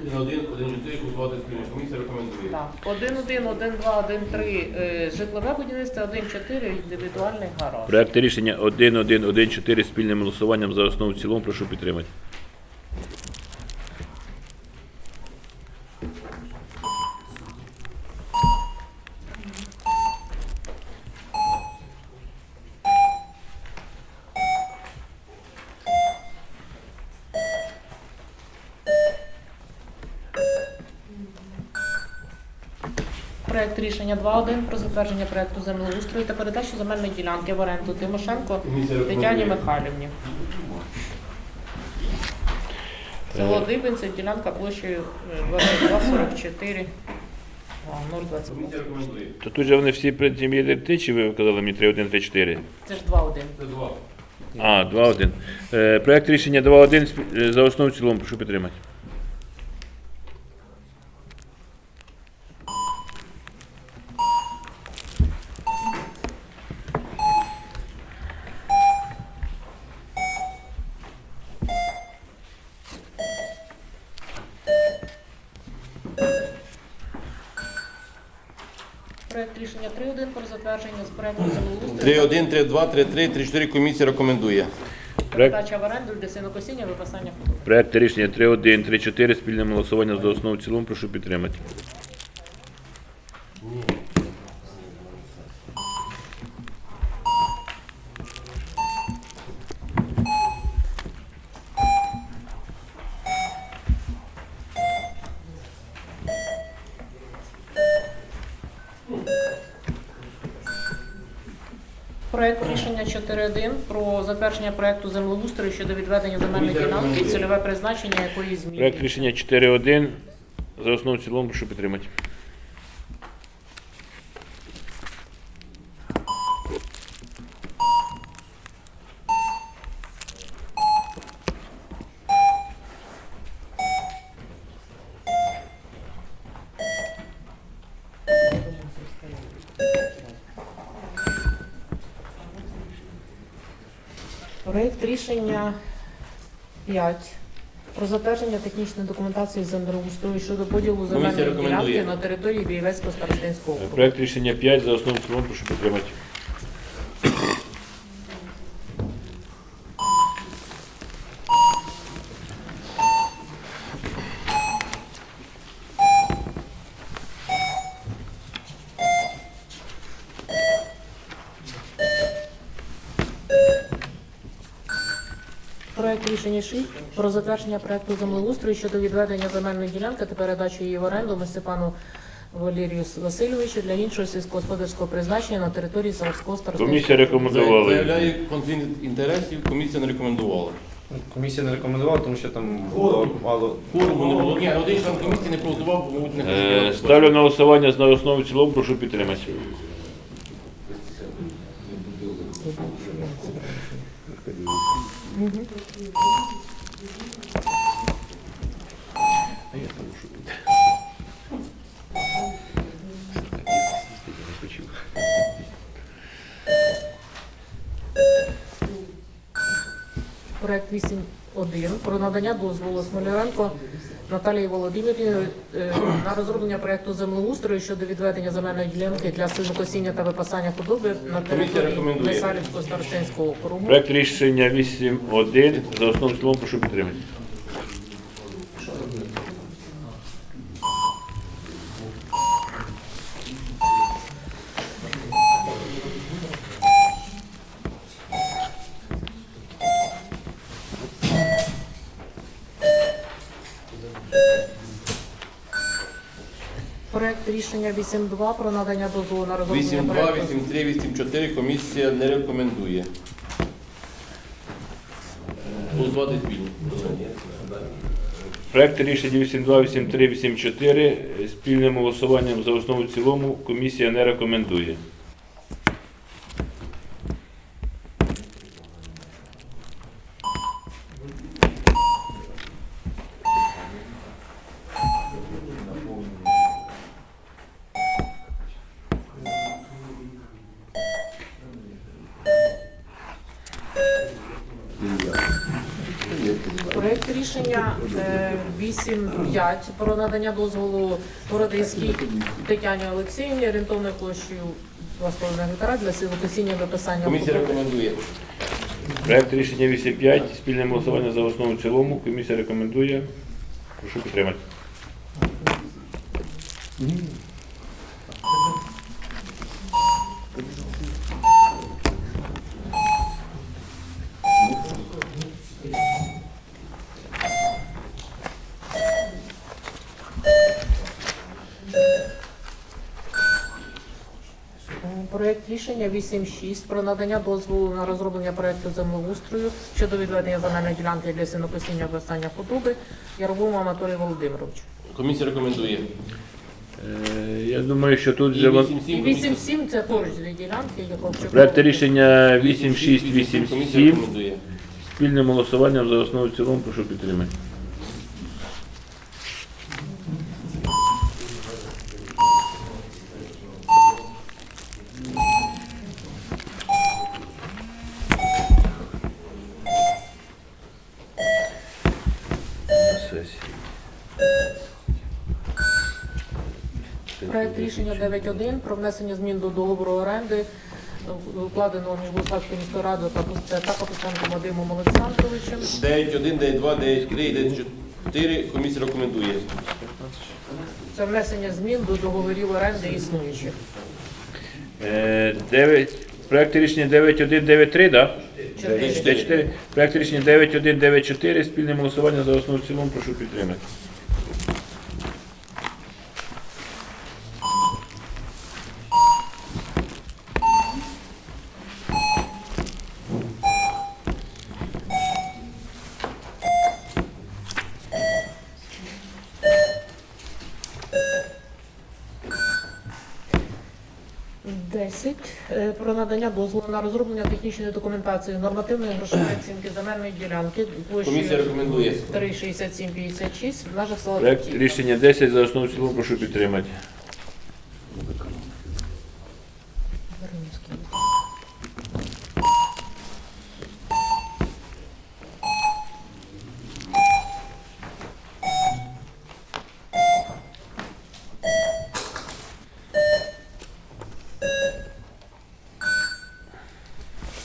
1.1.4 голосувати комісія рекомендує. Так, 1.1, 1.2, 1.3 житлове будівництво, 1.4 індивідуальний гараж. Проекти рішення 1.1.1.4 спільним голосуванням за основу в цілому, прошу підтримати. Проект рішення 2.1 про затвердження проекту землеустрою та передачу земельної ділянки в оренду Тимошенко Тетяні Михайлівні. Село Дибинці, ділянка площею 2244 028. То тут же вони всі при цим є ДРТ, чи ви казали мені 3.1, 3.4? Це ж 2.1. А, 2.1. Проект рішення 2.1 за основу в цілому, прошу підтримати. Проект рішення 3.1 про затвердження з проекту землеустрою. 3-1, 3-2, 3-3, 3-4 комісія рекомендує. Передача в оренду для сінокосіння, випасання худоби. Проект рішення 3.1, 3.4 спільним голосуванням за основу в цілому. Прошу підтримати. Проект рішення 4.1 про затвердження проекту землеустрою щодо відведення земельної ділянки, цільове призначення якої Проект змінюється. рішення 4.1 за основу в цілому. Прошу підтримати. Проект рішення 5 про затвердження технічної документації землеустрою щодо поділу земельної рекомендує. ділянки на території Бієвецького старостинського округу. Проект рішення 5 за основу в цілому. Прошу підтримати. Проект рішення 6 про затвердження проекту землеустрою щодо відведення земельної ділянки та передачі її в оренду Мисипану Валерію Васильовичу для іншого сільськогосподарського призначення на території Саварського старостинського. Комісія рекомендувала. Заявляє конфлікт інтересів, комісія не рекомендувала. Комісія не рекомендувала, тому що там було мало. Кворуму не було. Ні, один член комісії не проголосував, бо мабуть, не хотів. Ставлю на голосування за основу в цілому. Прошу підтримати. Проект 8.1 про надання дозволу Смоляренко Наталії Володимирівні на розроблення проекту землеустрою щодо відведення земельної ділянки для сінокосіння та випасання худоби на території рекомендує. Месалівського старостинського округу. Проект рішення 8.1 за основу в цілому. Прошу підтримати. Проект рішення 8.2 про надання дозволу на розроблення 8-2, проекту. 8-3, 8-4 комісія не рекомендує. Голосувати спільно. Проект рішення 8.2, 8.3, 8.4 спільним голосуванням за основу в цілому. Комісія не рекомендує. Проект рішення 8.5 про надання дозволу Городиській Тетяні Олексіївні орієнтовною площею 2,5 гектара для сінокосіння виписання Комісія худоби. рекомендує. Проект рішення 8.5 спільним голосуванням за основу в цілому. Комісія рекомендує. Прошу підтримати. Проект рішення 8.6 про надання дозволу на розроблення проекту землеустрою щодо відведення земельної ділянки для сінокосіння випасання худоби Яровому Анатолію Володимировичу. Комісія рекомендує. Я думаю, що тут І вже 8-7 І комісія- 8.7 це поруч дві ділянки, якого проект рішення 8.6, Комісія 8.7 рекомендує. спільним голосуванням за основу в цілому. Прошу підтримати. Проект рішення 9.1 про внесення змін до договору оренди, укладеного між Богуславською міською радою та Капустенком Вадимом Олександровичем. 9.1, 9.2, 9.3 і 9.4 комісія рекомендує. Це внесення змін до договорів оренди існуючих. 9, проект рішення 9.1.9.3, так? 4. 4. Проект рішення 9.1.9.4. Спільним голосуванням за основу в цілому. Прошу підтримати. Про надання дозволу на розроблення технічної документації нормативної грошової оцінки земельної ділянки Комісія площею рекомендує. 3,6756 в межах села Проект Дубківка. рішення 10 за основу в цілому. Прошу підтримати.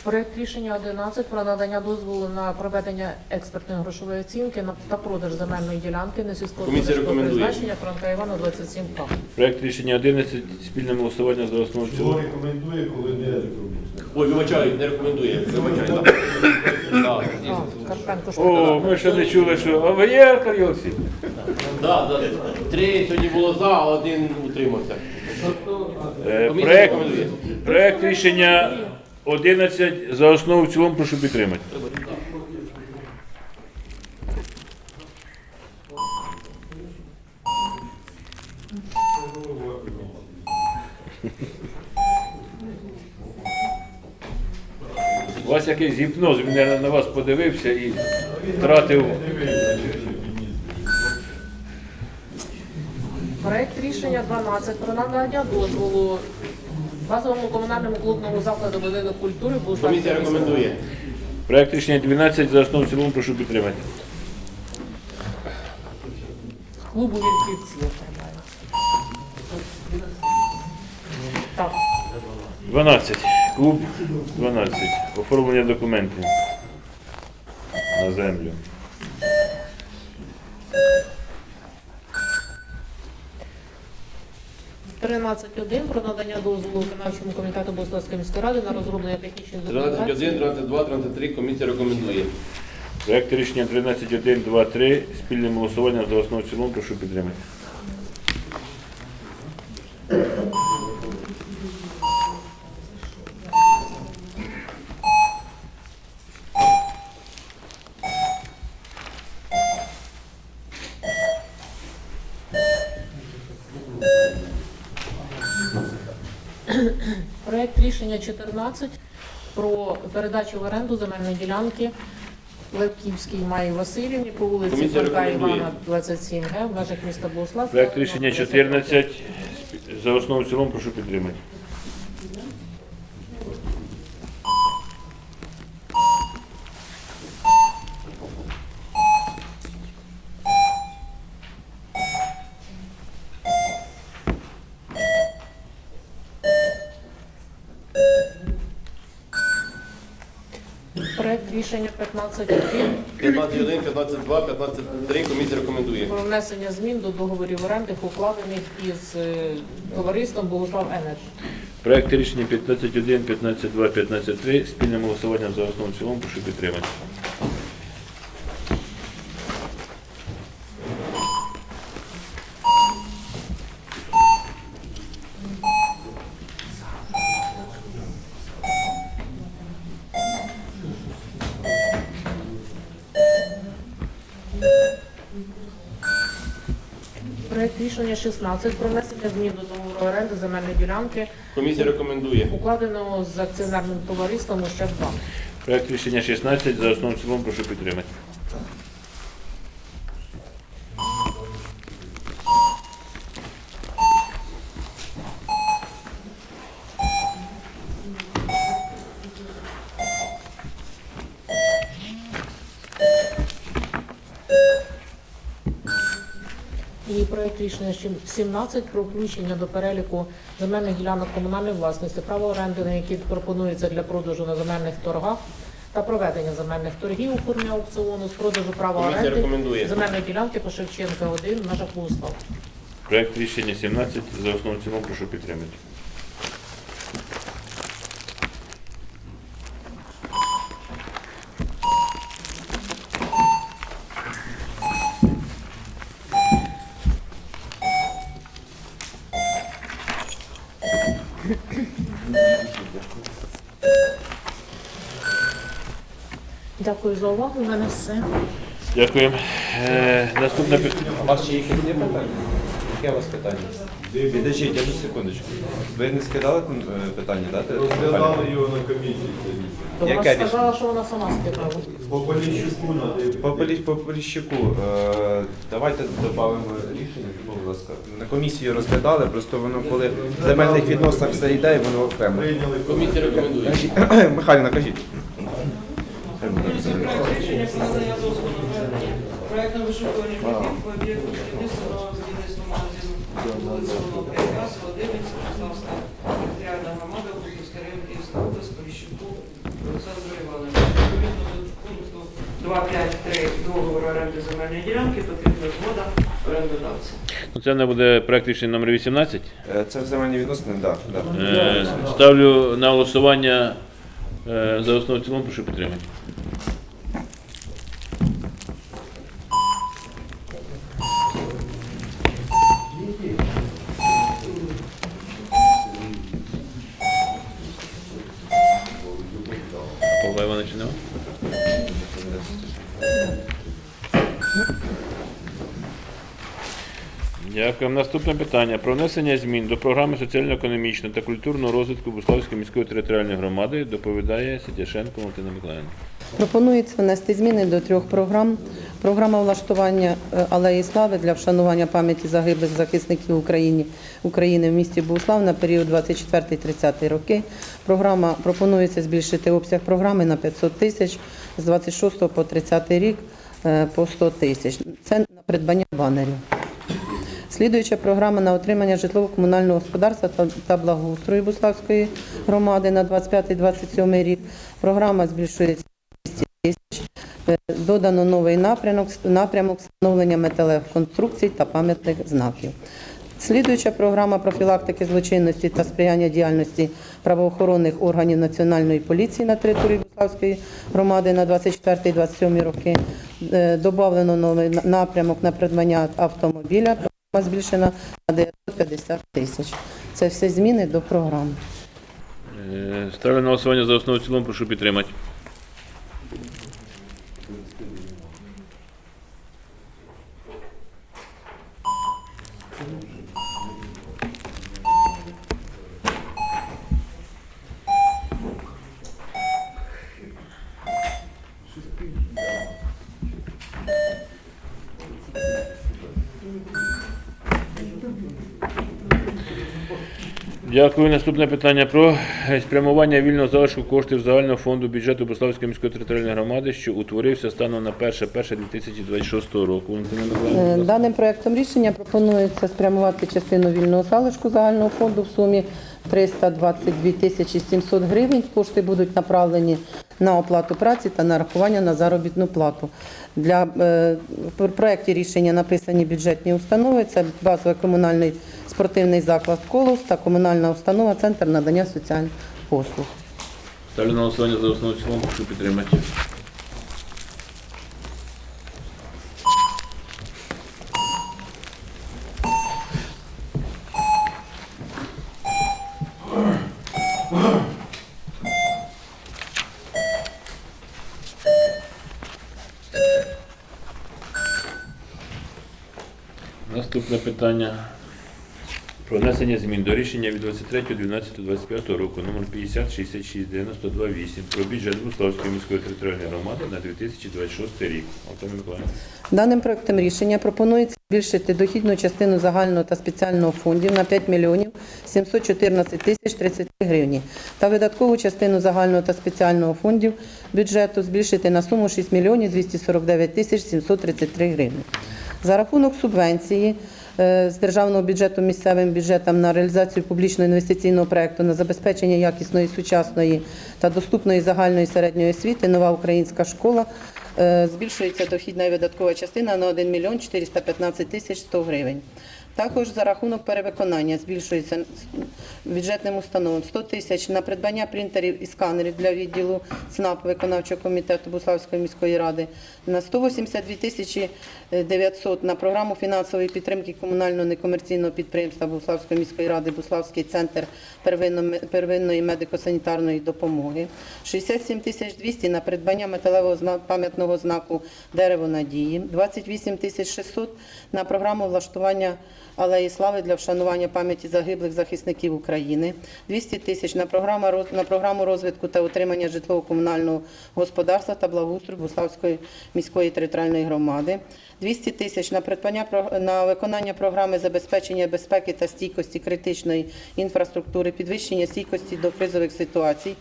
Проект рішення 11 про надання дозволу на проведення експертної грошової оцінки та продаж земельної ділянки на Комісія сільськогосподарського рекомендує. призначення Франка Івана 27К. Проект рішення 11. Спільним голосуванням за основу в цілому. Рекомендує, коли не рекомендує. Ой, вибачаю, не рекомендує. Вибачаю. Так, Карпенко О, ми ще не чули, що... А ви є, Аркадій Олексій? да. 3 сьогодні було за, а 1 утримався. Комісія Проект, рекомендує. проект рішення 11 за основу в цілому. Прошу підтримати. У вас якийсь гіпноз, він мабуть, на вас подивився і втратив. Проект рішення 12 про надання дозволу базовому комунальному клубному закладу будинок культури Богуславської Комісія рекомендує. Проект рішення 12 за основу в цілому. Прошу підтримати. клубу Вільхівців. Так. 12. Клуб 12. Оформлення документів на землю. «13.1 про надання дозволу виконавчому комітету Богуславської міської ради на розроблення технічної 13.1, документації. 13.2, 13.3 комісія рекомендує. Проект рішення 13.1, 2, 3. Спільним голосуванням за основу в цілому. Прошу підтримати. Проект рішення 14 про передачу в оренду земельної ділянки Левківській Майі Васильівні по вулиці Комісія Франка рекомендує. Івана, 27Г в межах міста Богуслав. Проект рішення 14 за основу в цілому. Прошу підтримати. Проект рішення 15.1 15.1, 15.2, 15.3 комісія рекомендує. про внесення змін до договорів оренди, укладених із товариством Богуслав Енерджі. Проект рішення 15.1, 15.2, 15.3. Спільним голосуванням за основу в цілому. Прошу підтримати. Проект рішення 16 про внесення змін до договору оренди земельної ділянки, Комісія рекомендує. укладеного з акціонерним товариством «Ощад 2». Проект рішення 16 за основу в цілому. Прошу підтримати. І проект проект рішення 17 про включення до переліку земельних ділянок комунальної власності, право оренди, на які пропонується для продажу на земельних торгах та проведення земельних торгів у формі аукціону з продажу права Комісія оренди рекомендує. земельної ділянки по Шевченка 1 в межах Богуслав. Проект рішення 17 за основу і в цілому прошу підтримати. Дякую за увагу. У мене все. Дякуємо. Наступне У вас ще якісь є питання? Яке у вас питання? Підождіть, одну секундочку. Ви не скидали питання, так? Розглядали його на комісії. То вона Яке сказала, що вона сама скидала. По Поліщуку По Поліщуку, давайте додамо рішення, будь ласка. На комісію розглядали, просто воно коли в земельних відносинах все йде, і воно окремо. прийняли Комісія рекомендує. Михайлівна, кажіть. Проектом вишукування робіт по об'єкту будівництва нового будівництва магазину вулиця Володимира Ясова, 11, Славська територіальна громада, Бухівський район, Київська область, Поліщуку Олександру Івановичу. Відповідно до пункту 2.5.3 договору оренди земельної ділянки потрібна згода орендодавця. це не буде проект рішення номер 18. Це в земельні відносини, так. Ставлю на голосування за основу і в цілому прошу підтримати. Павла Івановича нема? Дякую. Наступне питання. Про внесення змін до програми соціально-економічного та культурного розвитку Буславської міської територіальної громади доповідає Сидяшенко Валентина Миколаївна. Пропонується внести зміни до 3 програм. Програма влаштування алеї слави для вшанування пам'яті загиблих захисників України в місті Богуслав на період 24-30 роки. Програма пропонується збільшити обсяг програми на 500 тисяч, з 26 по 30 рік по 100 тисяч. Це на придбання банерів. Слідуюча програма на отримання житлово-комунального господарства та благоустрою Буславської громади на 25-27 рік. Програма збільшується 200 тисяч. Додано новий напрямок встановлення металевих конструкцій та пам'ятних знаків. Слідуюча програма профілактики злочинності та сприяння діяльності правоохоронних органів Національної поліції на території Буславської громади на 24-27 роки. Добавлено новий напрямок на придбання автомобіля. Програма збільшена на 950 тисяч. Це все зміни до програми. Ставлю на голосування за основу і в цілому прошу підтримати. Дякую. Наступне питання про спрямування вільного залишку коштів загального фонду бюджету Буславської міської територіальної громади, що утворився станом на 1.1.2026 року. Валентина Миколаївна, будь ласка. Даним проектом рішення пропонується спрямувати частину вільного залишку загального фонду в сумі 322 тисячі 700 гривень. Кошти будуть направлені на оплату праці та нарахування на заробітну плату. В проєкті рішення написані бюджетні установи. Це базовий комунальний спортивний заклад «Колос» та комунальна установа «Центр надання соціальних послуг». Ставлю на голосування за основу і в цілому прошу підтримати. Наступне питання про внесення змін до рішення від 23.12.25 року номер 506692-8 про бюджет Буславської міської територіальної громади на 2026 рік. Валентина Миколаївна. Даним проектом рішення пропонується збільшити дохідну частину загального та спеціального фондів на 5 мільйонів 714 тисяч 30 гривень та видаткову частину загального та спеціального фондів бюджету збільшити на суму 6 мільйонів 249 тисяч 733 гривні. За рахунок субвенції з державного бюджету місцевим бюджетам на реалізацію публічного інвестиційного проекту на забезпечення якісної, сучасної та доступної загальної середньої освіти «Нова українська школа» збільшується дохідна і видаткова частина на 1 мільйон 415 тисяч 100 гривень. Також за рахунок перевиконання збільшується бюджетним установам 100 тисяч на придбання принтерів і сканерів для відділу ЦНАП виконавчого комітету Буславської міської ради, на 182 тисячі 900 на програму фінансової підтримки комунального некомерційного підприємства Буславської міської ради Буславський центр первинної медико-санітарної допомоги, 67 тисяч 200 на придбання металевого пам'ятного знаку «Дерево надії», 28 тисяч 600 на програму влаштування алеї слави для вшанування пам'яті загиблих захисників України, 200 тисяч на програму розвитку та утримання житлово-комунального господарства та благоустрою Буславської міської територіальної громади, 200 тисяч на виконання програми забезпечення безпеки та стійкості критичної інфраструктури, підвищення стійкості до кризових ситуацій.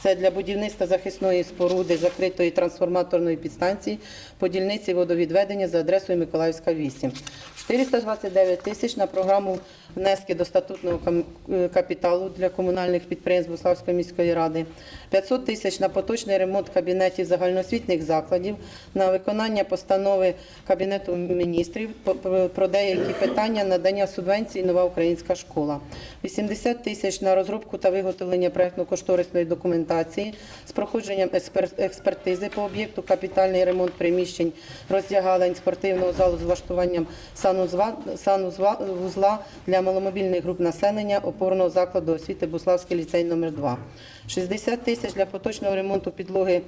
Це для будівництва захисної споруди закритої трансформаторної підстанції по дільниці водовідведення за адресою Миколаївська, 8. 429 тисяч на програму внески до статутного капіталу для комунальних підприємств Буславської міської ради, 500 тисяч на поточний ремонт кабінетів загальноосвітніх закладів, на виконання постанови Кабінету міністрів про деякі питання надання субвенції «Нова українська школа», 80 тисяч на розробку та виготовлення проєктно-кошторисної документації з проходженням експертизи по об'єкту, капітальний ремонт приміщень, роздягалень, спортивного залу з влаштуванням санузла для маломобільних груп населення опорного закладу освіти Буславський ліцей номер 2. 60 тисяч для поточного ремонту підлоги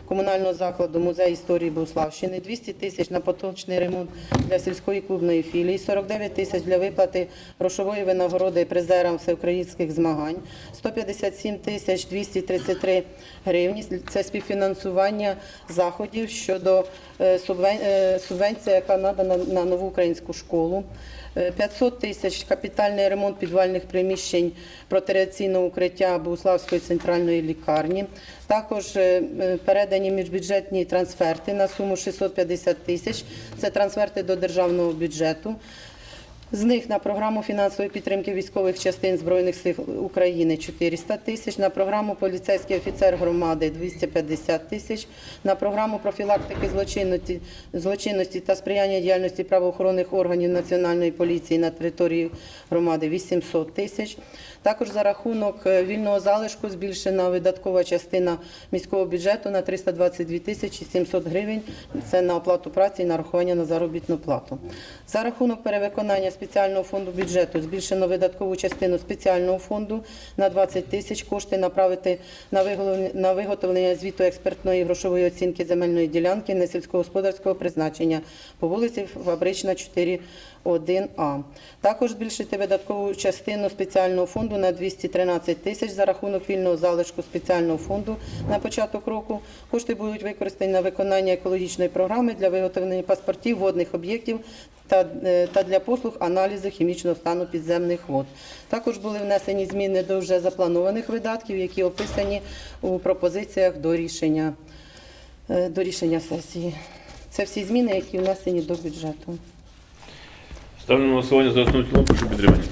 комунального закладу Музей історії Буславщини, 200 тисяч на поточний ремонт для сільської клубної філії, 49 тисяч для виплати грошової винагороди призерам всеукраїнських змагань, 157 тисяч 233 гривні – це співфінансування заходів щодо субвенції, яка надана на нову українську школу, 500 тисяч капітальний ремонт підвальних приміщень протирадіаційного укриття Буславської центральної лікарні. Також передані міжбюджетні трансферти на суму 650 тисяч. Це трансферти до державного бюджету. З них на програму фінансової підтримки військових частин Збройних сил України 400 тисяч, на програму поліцейський офіцер громади 250 тисяч, на програму профілактики злочинності та сприяння діяльності правоохоронних органів Національної поліції на території громади 800 тисяч. Також за рахунок вільного залишку збільшена видаткова частина міського бюджету на 322 тисячі 700 гривень. Це на оплату праці і нарахування на заробітну плату. За рахунок перевиконання спеціального фонду бюджету збільшено видаткову частину спеціального фонду на 20 тисяч. Кошти направити на виготовлення звіту експертної грошової оцінки земельної ділянки несільськогосподарського призначення по вулиці Фабрична, 4/1А. Також збільшити видаткову частину спеціального фонду на 213 тисяч за рахунок вільного залишку спеціального фонду на початок року. Кошти будуть використані на виконання екологічної програми для виготовлення паспортів водних об'єктів та для послуг аналізу хімічного стану підземних вод. Також були внесені зміни до вже запланованих видатків, які описані у пропозиціях до рішення сесії. Це всі зміни, які внесені до бюджету. Ставлю на голосування за основу і в цілому, прошу підтримання.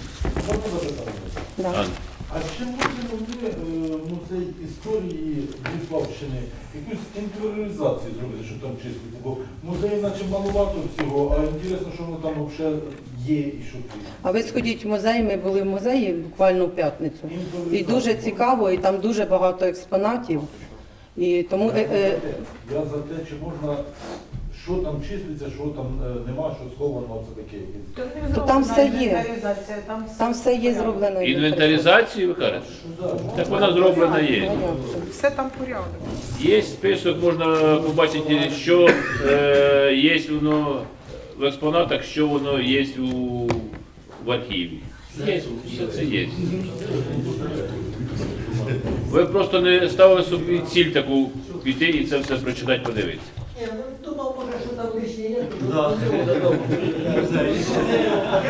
Да. Анна. А чи можемо ми музей історії Буславщини якусь інтеріоризацію зробити, що там числиться? Бо музеї наче маловато всього, а інтересно, що воно там взагалі є і що тут. А ви сходіть в музей, ми були в музеї буквально в п'ятницю. І дуже цікаво, і там дуже багато експонатів. І тому Я за те, чи можна, що там числиться, що там нема, що сховано, це таке якесь. то там все є. Там все є зроблено. Інвентаризацію, ви кажете? Так вона зроблена є. Все там порядок. Є список, можна побачити, що є воно в експонатах, що воно є в архіві. Є, все це є. Ви просто не ставили собі ціль таку піти і це все прочитати, подивитися. Думав, може, що там лишнє є.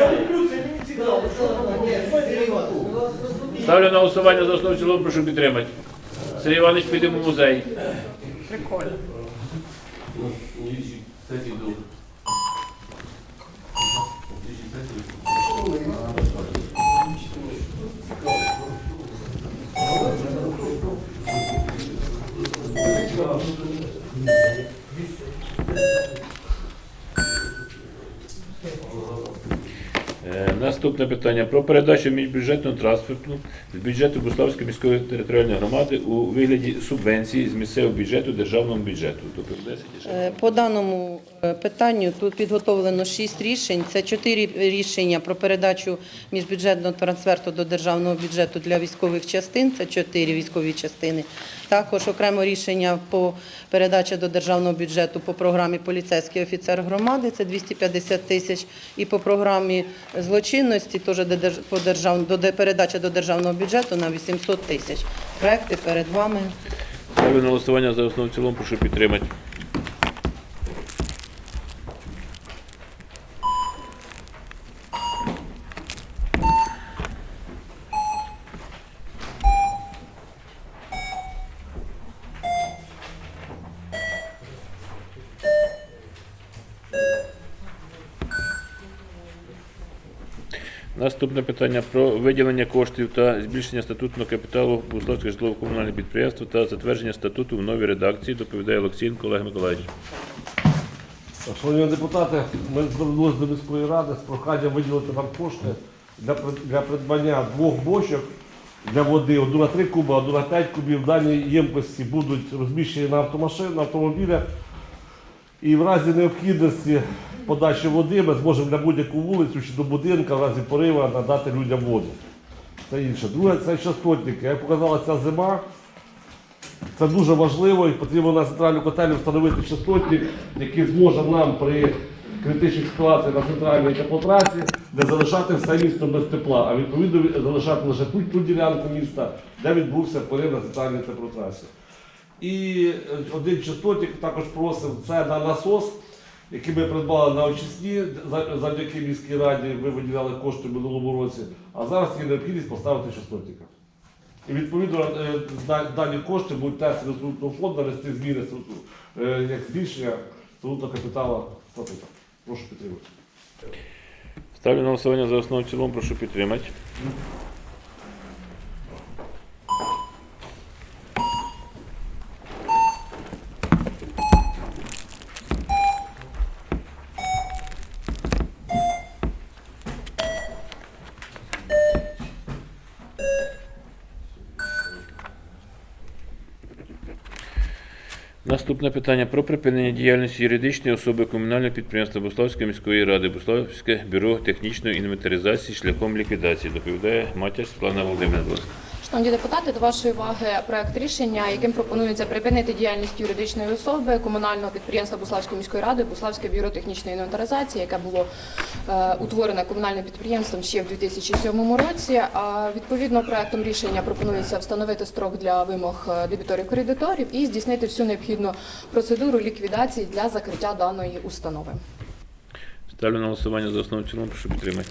Я люблю це, мені цікаво, що там є. Ставлю на голосування за основу і в цілому, прошу підтримати. Сергій Іванович, підемо в музей. Прикольно. Кстати, Наступне питання про передачу міжбюджетного трансферту з бюджету Буславської міської територіальної громади у вигляді субвенції з місцевого бюджету державному бюджету. Доповідає Сергій. По даному питанню тут підготовлено 6 рішень. Це 4 рішення про передачу міжбюджетного трансферту до державного бюджету для військових частин. Це 4 військові частини. Також окремо рішення по передачі до державного бюджету по програмі «Поліцейський офіцер громади» – це 250 тисяч. І по програмі злочинності теж передача до державного бюджету на 800 тисяч. Проекти перед вами. Ставлю на голосування за основу в цілому, прошу підтримати. Наступне питання про виділення коштів та збільшення статутного капіталу Буславського житлово-комунального підприємства та затвердження статуту в новій редакції, доповідає Олексієнко Олег Миколаївич. Шановні депутати, ми звернулися до міської ради з проханням виділити нам кошти для придбання 2 бочок для води, 1 на 3 куби, 1 на 5 кубів. Дані ємкості будуть розміщені на автомобілях. І в разі необхідності подачі води ми зможемо на будь-яку вулицю чи до будинку в разі порива надати людям воду. Це інше. Друге, це частотники. Як показала ця зима, це дуже важливо і потрібно на центральну котельню встановити частотник, який зможе нам при критичній ситуації на центральній теплотрасі не залишати все місто без тепла, а відповідно залишати лише ту ділянку міста, де відбувся порив на центральній теплотрасі. І один частотник також просив, це на насос, який ми придбали на очисні, завдяки міській раді, ми виділяли кошти в минулому році, а зараз є необхідність поставити частотника. І відповідно дані кошти будуть теж з статутного фонду нести зміни як збільшення статутного капіталу статуту. Прошу підтримати. Ставлю на голосування за основу в цілому, прошу підтримати. Наступне питання про припинення діяльності юридичної особи комунального підприємства Буславської міської ради, Буславське бюро технічної інвентаризації шляхом ліквідації. Доповідає Матяш Світлана Володимирівна. Шановні депутати, до вашої уваги проект рішення, яким пропонується припинити діяльність юридичної особи комунального підприємства Буславської міської ради Буславське бюро технічної інвентаризації, яке було утворене комунальним підприємством ще в 2007 році. Відповідно, проектом рішення пропонується встановити строк для вимог дебіторів-кредиторів і здійснити всю необхідну процедуру ліквідації для закриття даної установи. Ставлю на голосування за основу в цілому, прошу підтримати.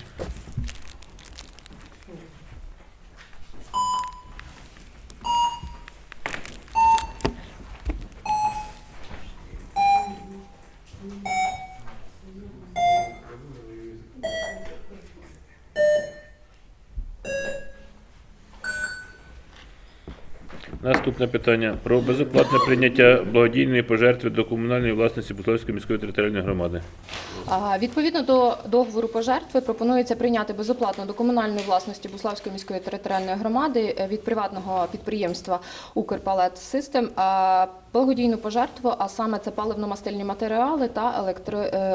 Наступне питання про безоплатне прийняття благодійної пожертви до комунальної власності Буславської міської територіальної громади. Відповідно до договору пожертви пропонується прийняти безоплатно до комунальної власності Буславської міської територіальної громади від приватного підприємства «Укрпалет Систем» благодійну пожертву, а саме це паливно-мастильні матеріали та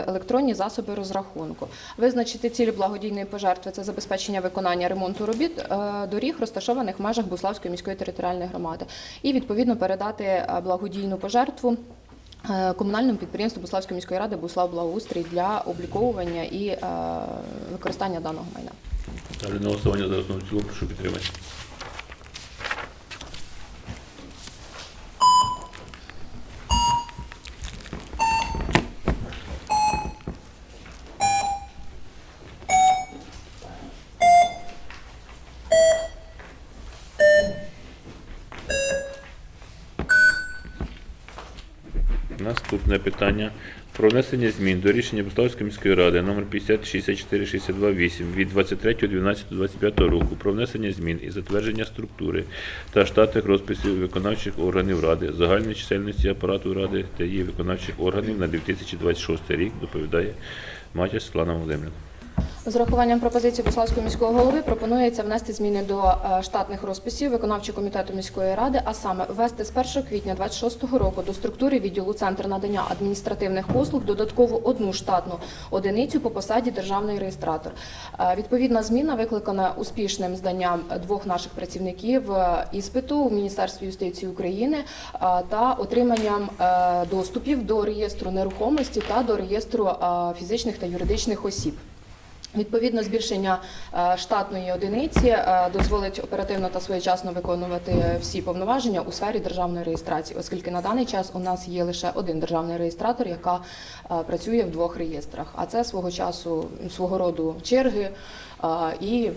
електронні засоби розрахунку. Визначити цілі благодійної пожертви – це забезпечення виконання ремонту робіт доріг, розташованих в межах Буславської міської територіальної громади. І відповідно передати благодійну пожертву комунальному підприємству Буславської міської ради «Буславблагоустрій» для обліковування і використання даного майна. Ставлю на голосування за основу в цілому, прошу підтримати. Наступне питання про внесення змін до рішення Буславської міської ради номер 506462-8 від 23.12.25 року про внесення змін і затвердження структури та штатних розписів виконавчих органів ради, загальної чисельності апарату ради та її виконавчих органів на 2026 рік, доповідає Матяш Світлана Володимирівна. З урахуванням пропозицій Буславського міського голови пропонується внести зміни до штатних розписів виконавчого комітету міської ради, а саме ввести з 1 квітня 2026 року до структури відділу Центр надання адміністративних послуг додатково одну штатну одиницю по посаді державний реєстратор. Відповідна зміна викликана успішним зданням двох наших працівників іспиту у Міністерстві юстиції України та отриманням доступів до реєстру нерухомості та до реєстру фізичних та юридичних осіб. Відповідно, збільшення штатної одиниці дозволить оперативно та своєчасно виконувати всі повноваження у сфері державної реєстрації, оскільки на даний час у нас є лише один державний реєстратор, яка працює в двох реєстрах. А це свого роду черги і...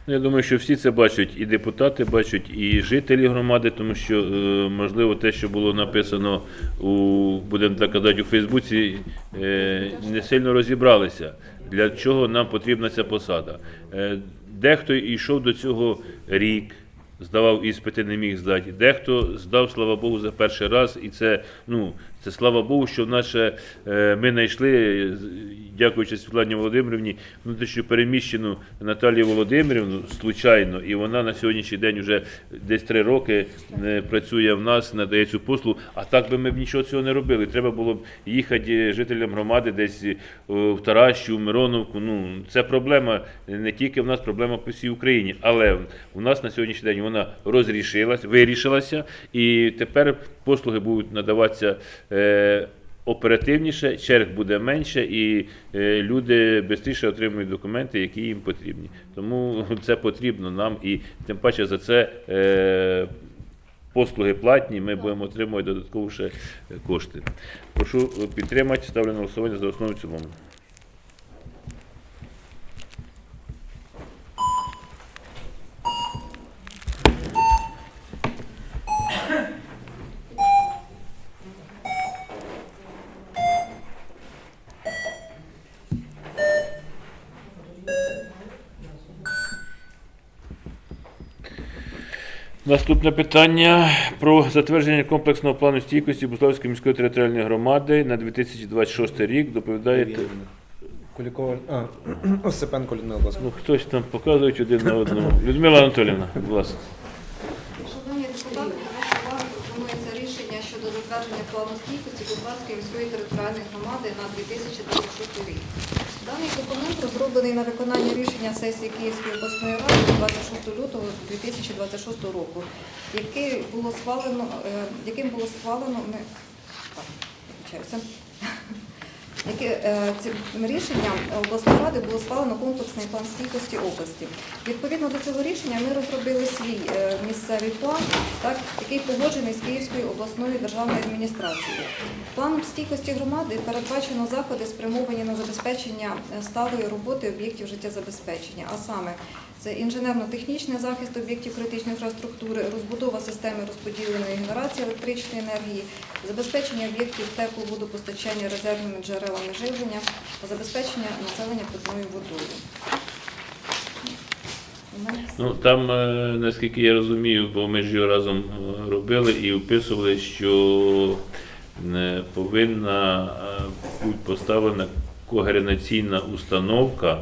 Я думаю, що всі це бачать, і депутати бачать, і жителі громади, тому що, можливо, те, що було написано будемо так казати, у Фейсбуці, не сильно розібралися, для чого нам потрібна ця посада. Дехто йшов до цього рік, здавав іспити, не міг здати. Дехто здав, слава Богу, за перший раз, і це слава Богу, що ми знайшли, дякуючи Світлані Володимирівні, внутрішньо переміщену Наталію Володимирівну, случайно, і вона на сьогоднішній день вже десь 3 роки працює в нас, надає цю послугу, а так би ми б нічого цього не робили. Треба було б їхати жителям громади десь в Таращу, в Мироновку. Це проблема, не тільки в нас, проблема по всій Україні, але у нас на сьогоднішній день вона вирішилася, і тепер послуги будуть надаватися оперативніше, черг буде менше, і люди швидше отримують документи, які їм потрібні. Тому це потрібно нам, і тим паче за це послуги платні, ми будемо отримувати додатково ще кошти. Прошу підтримати, ставлю на голосування за основу і в цілому. Наступне питання про затвердження комплексного плану стійкості Буславської міської територіальної громади на 2026 рік. Доповідає Осипенко Людмила, будь ласка. Хтось там показує один на одному. Людмила Анатоліївна, будь ласка. Шановні депутати, до вашої уваги пропонується рішення щодо затвердження плану стійкості Буславської міської територіальної громади на 2026 рік. Даний документ розроблений на виконання рішення сесії Київської обласної ради 26 лютого 2026 року, яким було схвалено цим рішенням обласної ради було схвалено комплексний план стійкості області. Відповідно до цього рішення ми розробили свій місцевий план, який погоджений з Київською обласною державною адміністрацією. Планом стійкості громади передбачено заходи, спрямовані на забезпечення сталої роботи об'єктів життєзабезпечення, а саме це інженерно-технічний захист об'єктів критичної інфраструктури, розбудова системи розподіленої генерації електричної енергії, забезпечення об'єктів тепловодопостачання резервними джерелами живлення, забезпечення населення питною водою. Там, наскільки я розумію, бо ми ж його разом робили і вписували, що повинна бути поставлена когенераційна установка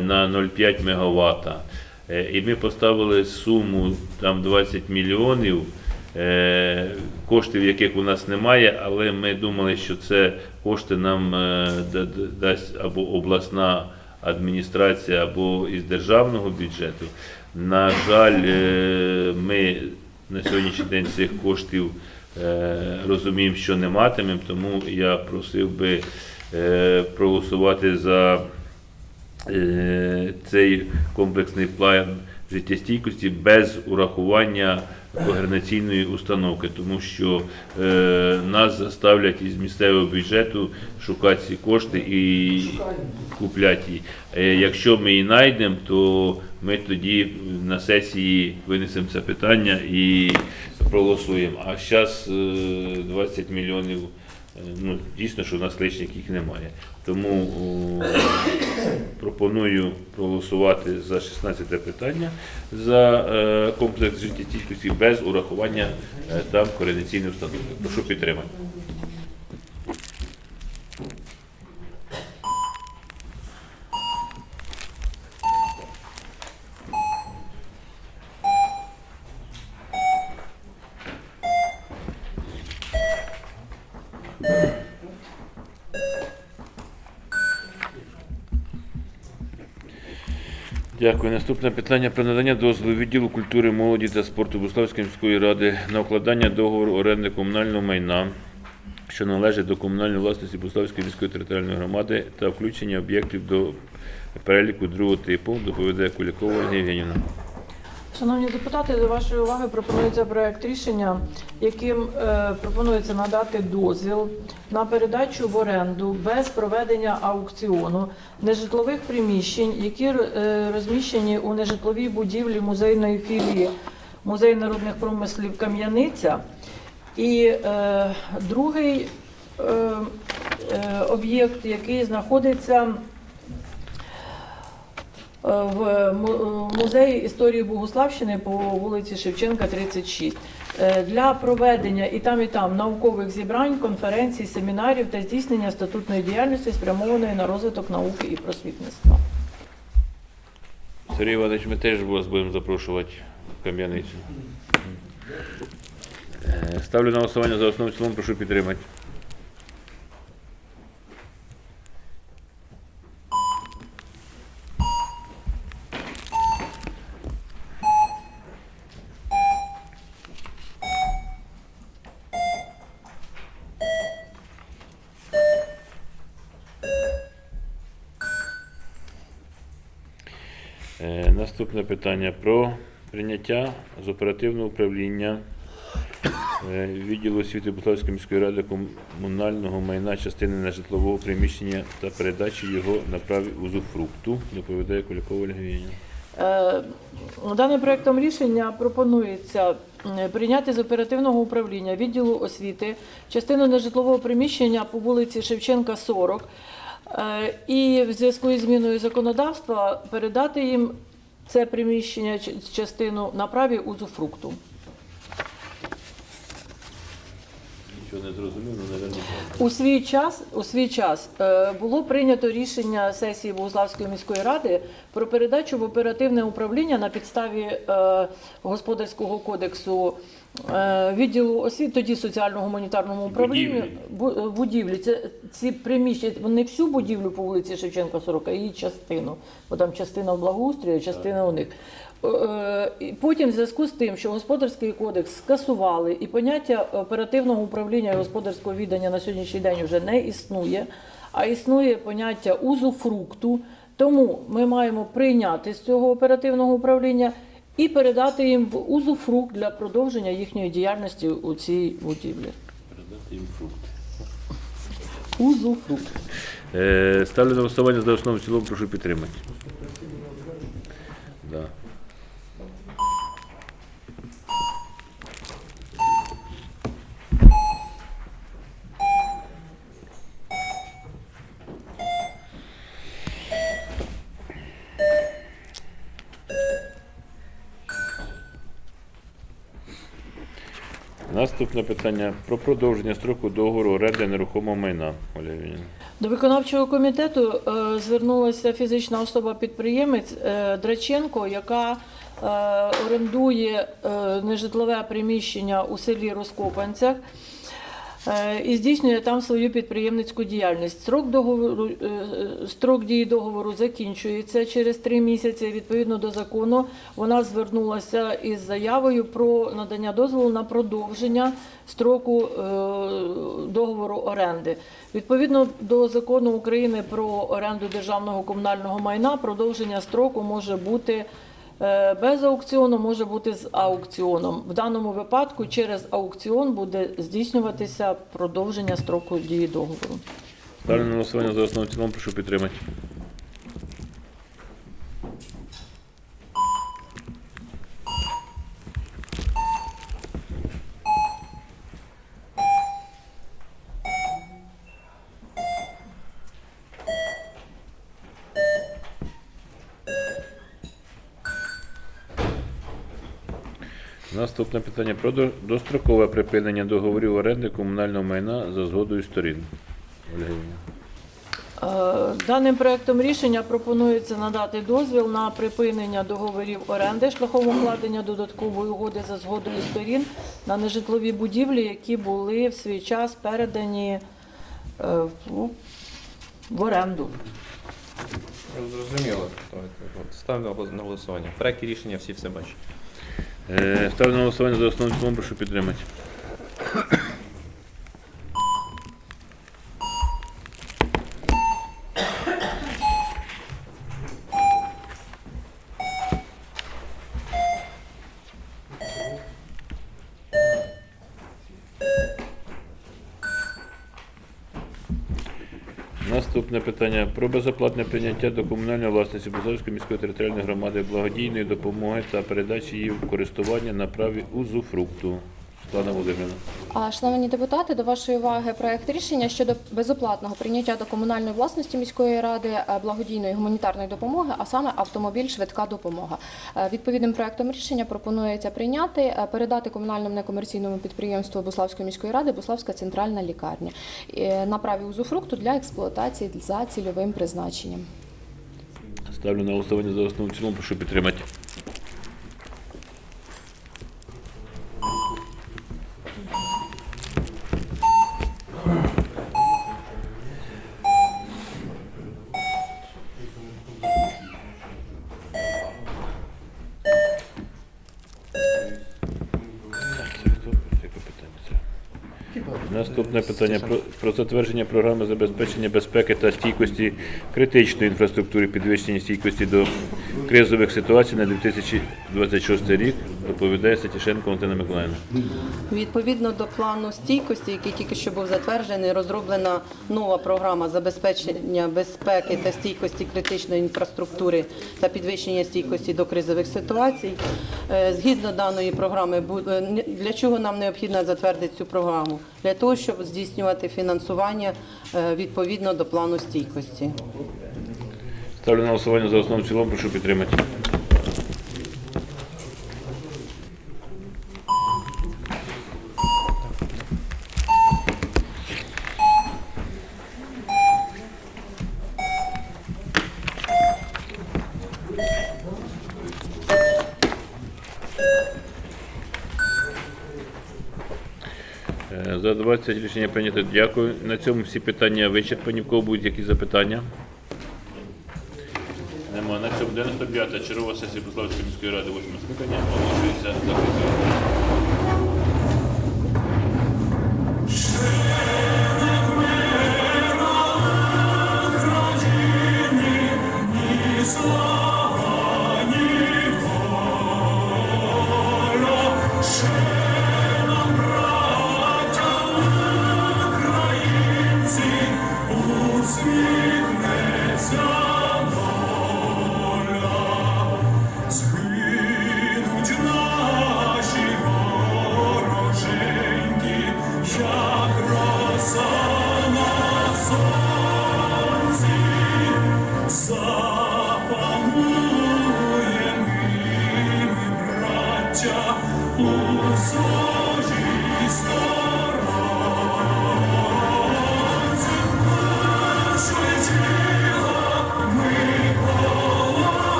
на 0,5 МВт. І ми поставили суму там 20 мільйонів, коштів яких у нас немає, але ми думали, що це кошти нам дасть або обласна адміністрація, або із державного бюджету. На жаль, ми на сьогоднішній день цих коштів розуміємо, що не матимемо, тому я просив би проголосувати за цей комплексний план життєстійкості без урахування когенераційної установки, тому що нас заставлять із місцевого бюджету шукати ці кошти і купляти її. Якщо ми її знайдемо, то ми тоді на сесії винесемо це питання і проголосуємо. А зараз 20 мільйонів Ну, дійсно, що у нас лишніх їх немає. Тому пропоную проголосувати за 16 питання за комплекс життєстійкості без урахування там координаційної установи. Прошу підтримати. Дякую. Наступне питання про надання дозволу відділу культури, молоді та спорту Буславської міської ради на укладання договору оренди комунального майна, що належить до комунальної власності Буславської міської територіальної громади, та включення об'єктів до переліку другого типу. Доповідає Кулікова Ольга Євгенівна. Шановні депутати, до вашої уваги пропонується проект рішення, яким пропонується надати дозвіл на передачу в оренду без проведення аукціону нежитлових приміщень, які розміщені у нежитловій будівлі музейної філії Музей народних промислів Кам'яниця. І другий об'єкт, який знаходиться в музеї історії Богуславщини по вулиці Шевченка, 36. Для проведення і там наукових зібрань, конференцій, семінарів та здійснення статутної діяльності, спрямованої на розвиток науки і просвітництва. Сергій Іванович, ми теж вас будемо запрошувати в Кам'яницю. Ставлю на голосування за основу, в цілому, прошу підтримати. Наступне питання про прийняття з оперативного управління відділу освіти Буславської міської ради комунального майна частини нежитлового приміщення та передачі його на праві узуфрукту. Доповідає Кулікова Ольга Євгенівна. Даним проектом рішення пропонується прийняти з оперативного управління відділу освіти частину нежитлового приміщення по вулиці Шевченка, 40, і в зв'язку із зміною законодавства передати їм це приміщення, частину, на праві узуфрукту. Нічого не зрозуміло, але У свій час було прийнято рішення сесії Богуславської міської ради про передачу в оперативне управління на підставі Господарського кодексу відділу освіти, тоді соціально-гуманітарному управлінню, будівлі. Ці приміщення, вони всю будівлю по вулиці Шевченка, 40, а її частину, бо там частина в благоустрою, частина у них. Потім, в зв'язку з тим, що Господарський кодекс скасували і поняття оперативного управління і господарського віддання на сьогоднішній день вже не існує, а існує поняття узуфрукту, тому ми маємо прийняти з цього оперативного управління і передати їм в узуфрукт для продовження їхньої діяльності у цій будівлі. Передати їм фрукти. Узуфрукт. Ставлю на голосування за основу, в цілому, прошу підтримати. Да. Наступне питання про продовження строку договору оренди нерухомого майна. Оля Євгенівна. До виконавчого комітету звернулася фізична особа-підприємець Драченко, яка орендує нежитлове приміщення у селі Розкопанцях і здійснює там свою підприємницьку діяльність. Строк дії договору закінчується через 3 місяці. Відповідно до закону, вона звернулася із заявою про надання дозволу на продовження строку договору оренди. Відповідно до закону України про оренду державного комунального майна, продовження строку може бути без аукціону, може бути з аукціоном. В даному випадку через аукціон буде здійснюватися продовження строку дії договору. Ставлю на голосування за основу, в цілому, прошу підтримати. Наступне питання про дострокове припинення договорів оренди комунального майна за згодою сторін. Ольга Іванівна. Даним проектом рішення пропонується надати дозвіл на припинення договорів оренди шляхом укладення додаткової угоди за згодою сторін на нежитлові будівлі, які були в свій час передані в оренду. Зрозуміло. Ставимо на голосування. В проекті рішення всі все бачать. Ставлю на голосування за основу, цілому, прошу підтримати. Наступне питання про безоплатне прийняття до комунальної власності Бузлавської міської територіальної громади благодійної допомоги та передачі її в користування на праві узуфрукту. Світлана Володимирівна. Шановні депутати, до вашої уваги проект рішення щодо безоплатного прийняття до комунальної власності міської ради благодійної гуманітарної допомоги, а саме автомобіль «Швидка допомога». Відповідним проектом рішення пропонується прийняти, передати комунальному некомерційному підприємству Буславської міської ради Буславська центральна лікарня на праві узуфрукту для експлуатації за цільовим призначенням. Ставлю на голосування за основу, цілому, прошу підтримати. Наступне питання про затвердження програми забезпечення безпеки та стійкості критичної інфраструктури, підвищення стійкості до кризових ситуацій на 2026 рік. Доповідає Сатішенко Валентина Миколаївна. Відповідно до плану стійкості, який тільки що був затверджений, розроблена нова програма забезпечення безпеки та стійкості критичної інфраструктури та підвищення стійкості до кризових ситуацій. Згідно даної програми, для чого нам необхідно затвердити цю програму? Для того, щоб здійснювати фінансування відповідно до плану стійкості. Ставлю на голосування за основу, в цілому, прошу підтримати. За 20 рішення прийнято. Дякую. На цьому всі питання вичерпані. В кого будуть якісь запитання? Нема. На цьому 95-та чергова сесія Буславської міської ради 8 скликання оголошується закритою.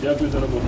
Дякую за роботу.